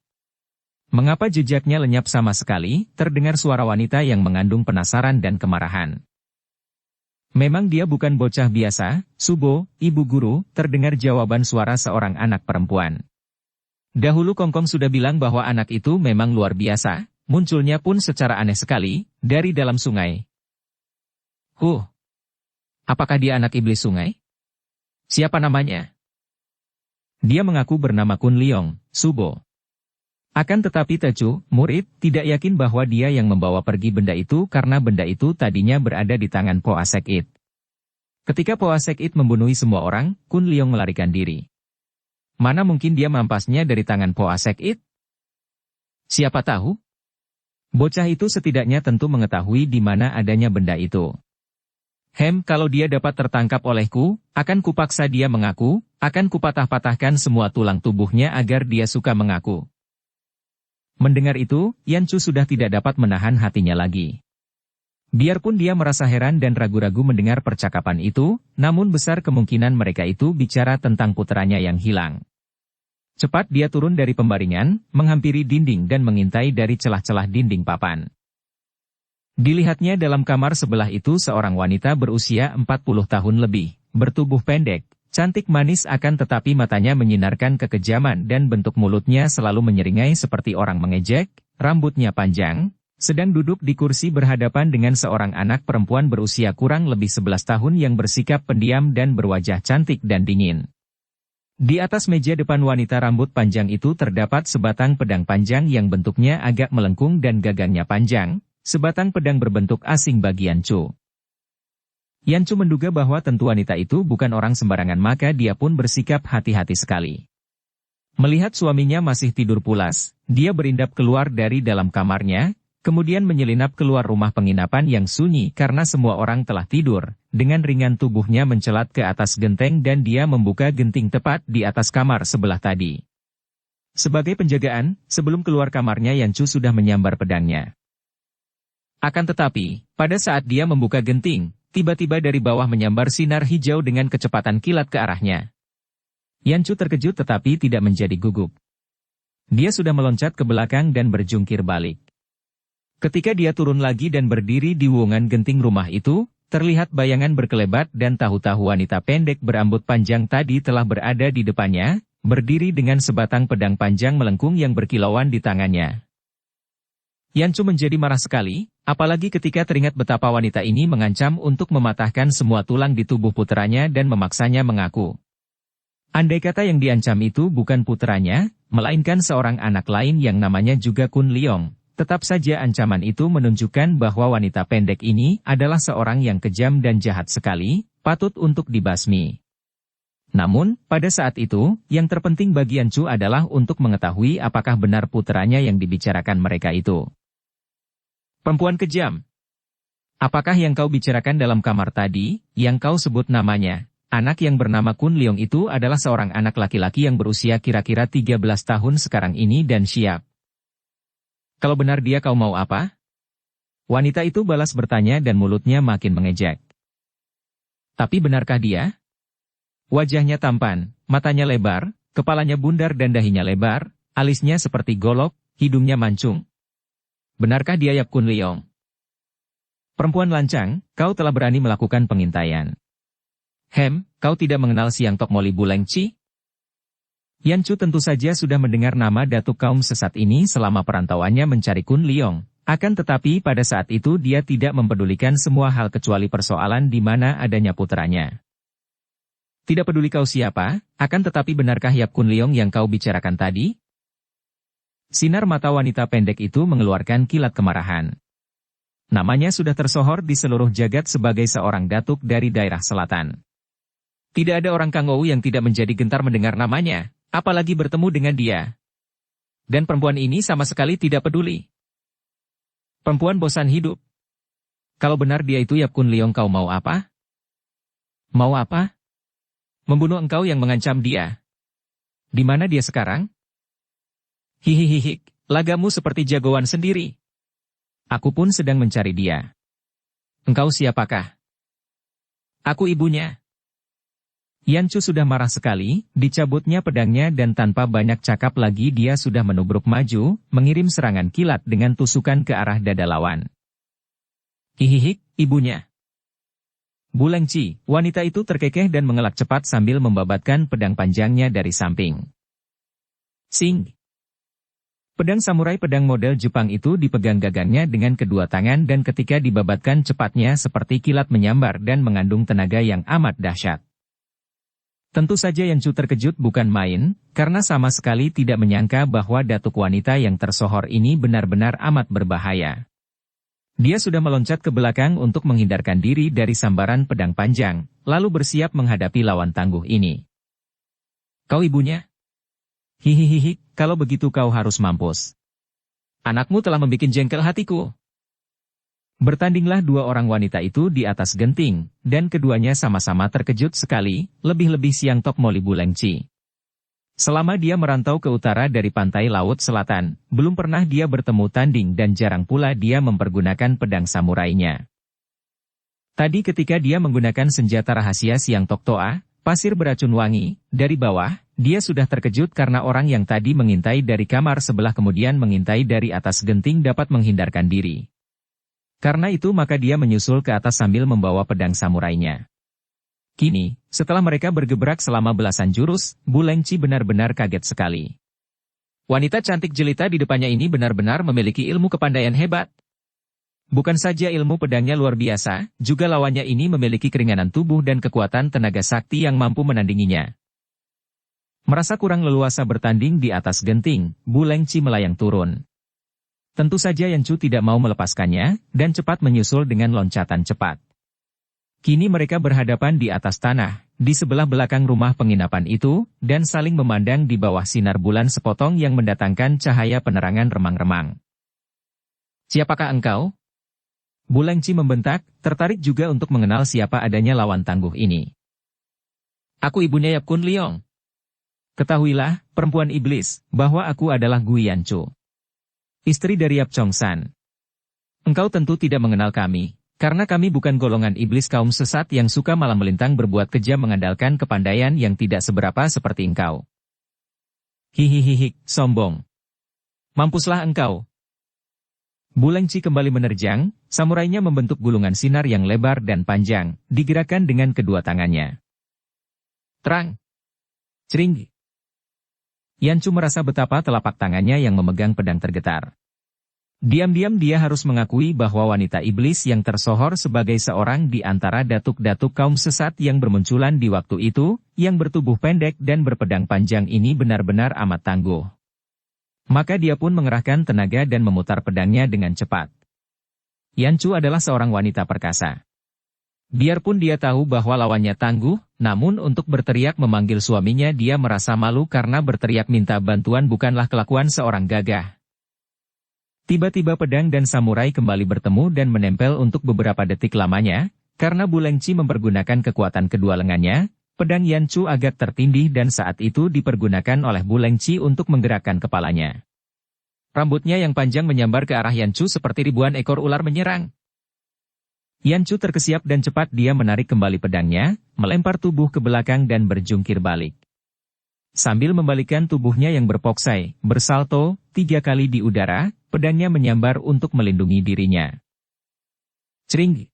Mengapa jejaknya lenyap sama sekali? Terdengar suara wanita yang mengandung penasaran dan kemarahan. Memang dia bukan bocah biasa, Subo, ibu guru, terdengar jawaban suara seorang anak perempuan. Dahulu Kongkong sudah bilang bahwa anak itu memang luar biasa, munculnya pun secara aneh sekali, dari dalam sungai. Apakah dia anak iblis sungai? Siapa namanya? Dia mengaku bernama Kun Leong, Subo. Akan tetapi Tecu, murid, tidak yakin bahwa dia yang membawa pergi benda itu karena benda itu tadinya berada di tangan Po Asek It. Ketika Po Asek It membunuh semua orang, Kun Leong melarikan diri. Mana mungkin dia mampasnya dari tangan Po Asek It? Siapa tahu? Bocah itu setidaknya tentu mengetahui di mana adanya benda itu. Kalau dia dapat tertangkap olehku, akan kupaksa dia mengaku, akan kupatah-patahkan semua tulang tubuhnya agar dia suka mengaku. Mendengar itu, Yanchu sudah tidak dapat menahan hatinya lagi. Biarpun dia merasa heran dan ragu-ragu mendengar percakapan itu, namun besar kemungkinan mereka itu bicara tentang putranya yang hilang. Cepat dia turun dari pembaringan, menghampiri dinding dan mengintai dari celah-celah dinding papan. Dilihatnya dalam kamar sebelah itu seorang wanita berusia 40 tahun lebih, bertubuh pendek, cantik manis akan tetapi matanya menyinarkan kekejaman dan bentuk mulutnya selalu menyeringai seperti orang mengejek, rambutnya panjang, sedang duduk di kursi berhadapan dengan seorang anak perempuan berusia kurang lebih 11 tahun yang bersikap pendiam dan berwajah cantik dan dingin. Di atas meja depan wanita rambut panjang itu terdapat sebatang pedang panjang yang bentuknya agak melengkung dan gagangnya panjang. Sebatang pedang berbentuk asing bagi Yanchu. Yanchu menduga bahwa tentu wanita itu bukan orang sembarangan maka dia pun bersikap hati-hati sekali. Melihat suaminya masih tidur pulas, dia berindap keluar dari dalam kamarnya, kemudian menyelinap keluar rumah penginapan yang sunyi karena semua orang telah tidur, dengan ringan tubuhnya mencelat ke atas genteng dan dia membuka genting tepat di atas kamar sebelah tadi. Sebagai penjagaan, sebelum keluar kamarnya Yanchu sudah menyambar pedangnya. Akan tetapi, pada saat dia membuka genting, tiba-tiba dari bawah menyambar sinar hijau dengan kecepatan kilat ke arahnya. Yanchu terkejut tetapi tidak menjadi gugup. Dia sudah meloncat ke belakang dan berjungkir balik. Ketika dia turun lagi dan berdiri di wuungan genting rumah itu, terlihat bayangan berkelebat dan tahu-tahu wanita pendek berambut panjang tadi telah berada di depannya, berdiri dengan sebatang pedang panjang melengkung yang berkilauan di tangannya. Yanchu menjadi marah sekali, apalagi ketika teringat betapa wanita ini mengancam untuk mematahkan semua tulang di tubuh putranya dan memaksanya mengaku. Andai kata yang diancam itu bukan putranya, melainkan seorang anak lain yang namanya juga Kun Leong, tetap saja ancaman itu menunjukkan bahwa wanita pendek ini adalah seorang yang kejam dan jahat sekali, patut untuk dibasmi. Namun, pada saat itu, yang terpenting bagi Yanchu adalah untuk mengetahui apakah benar putranya yang dibicarakan mereka itu. Perempuan kejam. Apakah yang kau bicarakan dalam kamar tadi, yang kau sebut namanya, anak yang bernama Kun Leong itu adalah seorang anak laki-laki yang berusia kira-kira 13 tahun sekarang ini dan siap. Kalau benar dia kau mau apa? Wanita itu balas bertanya dan mulutnya makin mengejek. Tapi benarkah dia? Wajahnya tampan, matanya lebar, kepalanya bundar dan dahinya lebar, alisnya seperti golok, hidungnya mancung. Benarkah dia Yap Kun Leong? Perempuan lancang, kau telah berani melakukan pengintaian. Kau tidak mengenal Siang Tok Moli Buleng Chi? Yan Chu tentu saja sudah mendengar nama datuk kaum sesat ini selama perantauannya mencari Kun Leong. Akan tetapi pada saat itu dia tidak mempedulikan semua hal kecuali persoalan di mana adanya putranya. Tidak peduli kau siapa, akan tetapi benarkah Yap Kun Leong yang kau bicarakan tadi? Sinar mata wanita pendek itu mengeluarkan kilat kemarahan. Namanya sudah tersohor di seluruh jagat sebagai seorang datuk dari daerah selatan. Tidak ada orang Kangou yang tidak menjadi gentar mendengar namanya, apalagi bertemu dengan dia. Dan perempuan ini sama sekali tidak peduli. Perempuan bosan hidup. Kalau benar dia itu Yap Kun Leong, kau mau apa? Mau apa? Membunuh engkau yang mengancam dia. Di mana dia sekarang? Hihihihi, lagamu seperti jagoan sendiri. Aku pun sedang mencari dia. Engkau siapakah? Aku ibunya. Yan Chu sudah marah sekali, dicabutnya pedangnya dan tanpa banyak cakap lagi dia sudah menubruk maju, mengirim serangan kilat dengan tusukan ke arah dada lawan. Hihihik, ibunya. Bu Lengci, wanita itu terkekeh dan mengelak cepat sambil membabatkan pedang panjangnya dari samping. Sing. Pedang samurai pedang model Jepang itu dipegang gagangnya dengan kedua tangan dan ketika dibabatkan cepatnya seperti kilat menyambar dan mengandung tenaga yang amat dahsyat. Tentu saja Yan Chu terkejut bukan main, karena sama sekali tidak menyangka bahwa datuk wanita yang tersohor ini benar-benar amat berbahaya. Dia sudah meloncat ke belakang untuk menghindarkan diri dari sambaran pedang panjang, lalu bersiap menghadapi lawan tangguh ini. Kau ibunya? Hihihihi, kalau begitu kau harus mampus. Anakmu telah membuat jengkel hatiku. Bertandinglah dua orang wanita itu di atas genting, dan keduanya sama-sama terkejut sekali, lebih-lebih Siang Tok Moli Bu Lengci. Selama dia merantau ke utara dari pantai Laut Selatan, belum pernah dia bertemu tanding dan jarang pula dia mempergunakan pedang samurainya. Tadi ketika dia menggunakan senjata rahasia Siang Tok Toa, pasir beracun wangi, dari bawah, dia sudah terkejut karena orang yang tadi mengintai dari kamar sebelah kemudian mengintai dari atas genting dapat menghindarkan diri. Karena itu maka dia menyusul ke atas sambil membawa pedang samurainya. Kini, setelah mereka bergebrak selama belasan jurus, Bu Lengci benar-benar kaget sekali. Wanita cantik jelita di depannya ini benar-benar memiliki ilmu kepandaian hebat. Bukan saja ilmu pedangnya luar biasa, juga lawannya ini memiliki keringanan tubuh dan kekuatan tenaga sakti yang mampu menandinginya. Merasa kurang leluasa bertanding di atas genting, Bu Lengci melayang turun. Tentu saja Yan Chu tidak mau melepaskannya, dan cepat menyusul dengan loncatan cepat. Kini mereka berhadapan di atas tanah, di sebelah belakang rumah penginapan itu, dan saling memandang di bawah sinar bulan sepotong yang mendatangkan cahaya penerangan remang-remang. Siapakah engkau? Bu Lengci membentak, tertarik juga untuk mengenal siapa adanya lawan tangguh ini. Aku ibunya Yap Kun Leong. Ketahuilah, perempuan iblis, bahwa aku adalah Gu Yan Chu. Istri dari Yap Chong San. Engkau tentu tidak mengenal kami, karena kami bukan golongan iblis kaum sesat yang suka malam melintang berbuat kejam mengandalkan kepandaian yang tidak seberapa seperti engkau. Hihihihi, sombong. Mampuslah engkau. Bu Lengci kembali menerjang, samurainya membentuk gulungan sinar yang lebar dan panjang, digerakkan dengan kedua tangannya. Terang. Cering. Yan Chu merasa betapa telapak tangannya yang memegang pedang tergetar. Diam-diam dia harus mengakui bahwa wanita iblis yang tersohor sebagai seorang di antara datuk-datuk kaum sesat yang bermunculan di waktu itu, yang bertubuh pendek dan berpedang panjang ini benar-benar amat tangguh. Maka dia pun mengerahkan tenaga dan memutar pedangnya dengan cepat. Yan Chu adalah seorang wanita perkasa. Biarpun dia tahu bahwa lawannya tangguh, namun untuk berteriak memanggil suaminya dia merasa malu karena berteriak minta bantuan bukanlah kelakuan seorang gagah. Tiba-tiba pedang dan samurai kembali bertemu dan menempel untuk beberapa detik lamanya, karena Bu Lengci mempergunakan kekuatan kedua lengannya, pedang Yan Chu agak tertindih dan saat itu dipergunakan oleh Bu Lengci untuk menggerakkan kepalanya. Rambutnya yang panjang menyambar ke arah Yan Chu seperti ribuan ekor ular menyerang. Yan Chu terkesiap dan cepat dia menarik kembali pedangnya, melempar tubuh ke belakang dan berjungkir balik. Sambil membalikkan tubuhnya yang berpoksai, bersalto, 3 kali di udara, pedangnya menyambar untuk melindungi dirinya. Cering!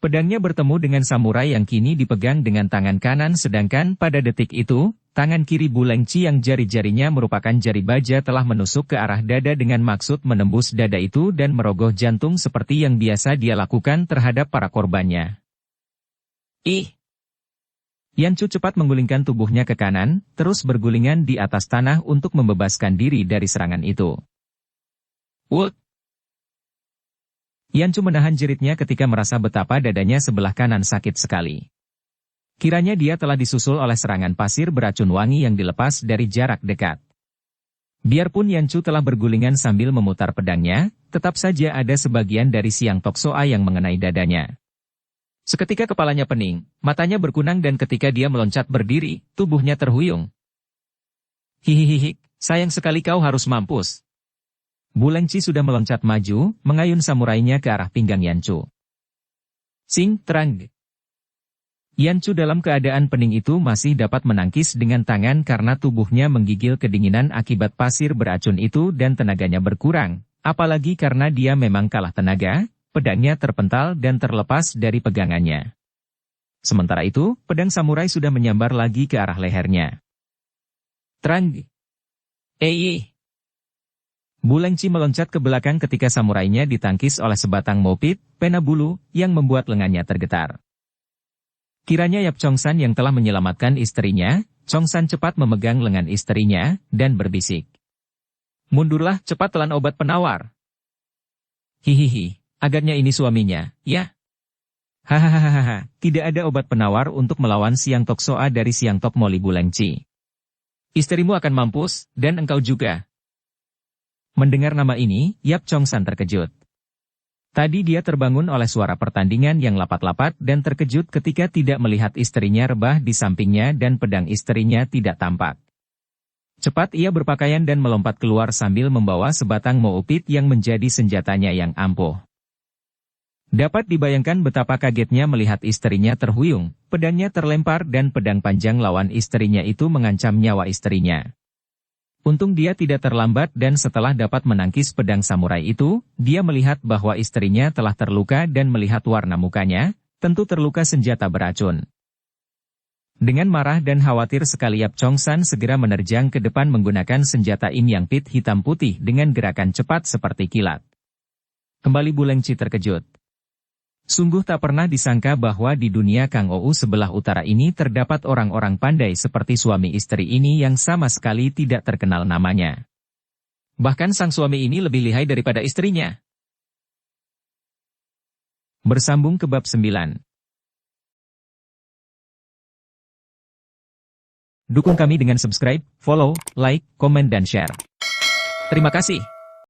Pedangnya bertemu dengan samurai yang kini dipegang dengan tangan kanan sedangkan pada detik itu, tangan kiri Bulengci yang jari-jarinya merupakan jari baja telah menusuk ke arah dada dengan maksud menembus dada itu dan merogoh jantung seperti yang biasa dia lakukan terhadap para korbannya. Ih! Yancu cepat menggulingkan tubuhnya ke kanan, terus bergulingan di atas tanah untuk membebaskan diri dari serangan itu. Wut! Yancu menahan jeritnya ketika merasa betapa dadanya sebelah kanan sakit sekali. Kiranya dia telah disusul oleh serangan pasir beracun wangi yang dilepas dari jarak dekat. Biarpun Yancu telah bergulingan sambil memutar pedangnya, tetap saja ada sebagian dari siang Toksoa yang mengenai dadanya. Seketika kepalanya pening, matanya berkunang dan ketika dia meloncat berdiri, tubuhnya terhuyung. Hihihihi, sayang sekali kau harus mampus. Bulengci sudah meloncat maju, mengayun samurainya ke arah pinggang Yancu. Sing, terang. Yancu dalam keadaan pening itu masih dapat menangkis dengan tangan karena tubuhnya menggigil kedinginan akibat pasir beracun itu dan tenaganya berkurang, apalagi karena dia memang kalah tenaga, pedangnya terpental dan terlepas dari pegangannya. Sementara itu, pedang samurai sudah menyambar lagi ke arah lehernya. Terang. Bulengci meloncat ke belakang ketika samurainya ditangkis oleh sebatang mopit, pena bulu, yang membuat lengannya tergetar. Kiranya Yap Chongsan yang telah menyelamatkan istrinya, Chongsan cepat memegang lengan istrinya, dan berbisik. Mundurlah, cepat telan obat penawar. Hihihi, agaknya ini suaminya, ya? Hahaha, tidak ada obat penawar untuk melawan Siang Toksoa dari Siang Tok Moli Bulengci. Istrimu akan mampus, dan engkau juga. Mendengar nama ini, Yap Chongsan terkejut. Tadi dia terbangun oleh suara pertandingan yang lapat-lapat dan terkejut ketika tidak melihat istrinya rebah di sampingnya dan pedang istrinya tidak tampak. Cepat ia berpakaian dan melompat keluar sambil membawa sebatang moupit yang menjadi senjatanya yang ampuh. Dapat dibayangkan betapa kagetnya melihat istrinya terhuyung, pedangnya terlempar dan pedang panjang lawan istrinya itu mengancam nyawa istrinya. Untung dia tidak terlambat dan setelah dapat menangkis pedang samurai itu, dia melihat bahwa istrinya telah terluka dan melihat warna mukanya, tentu terluka senjata beracun. Dengan marah dan khawatir sekali Yap Chongsan segera menerjang ke depan menggunakan senjata In Yang Pit hitam putih dengan gerakan cepat seperti kilat. Kembali Bulengci terkejut. Sungguh tak pernah disangka bahwa di dunia Kang Ou sebelah utara ini terdapat orang-orang pandai seperti suami istri ini yang sama sekali tidak terkenal namanya. Bahkan sang suami ini lebih lihai daripada istrinya. Bersambung ke bab 9. Dukung kami dengan subscribe, follow, like, komen dan share. Terima kasih.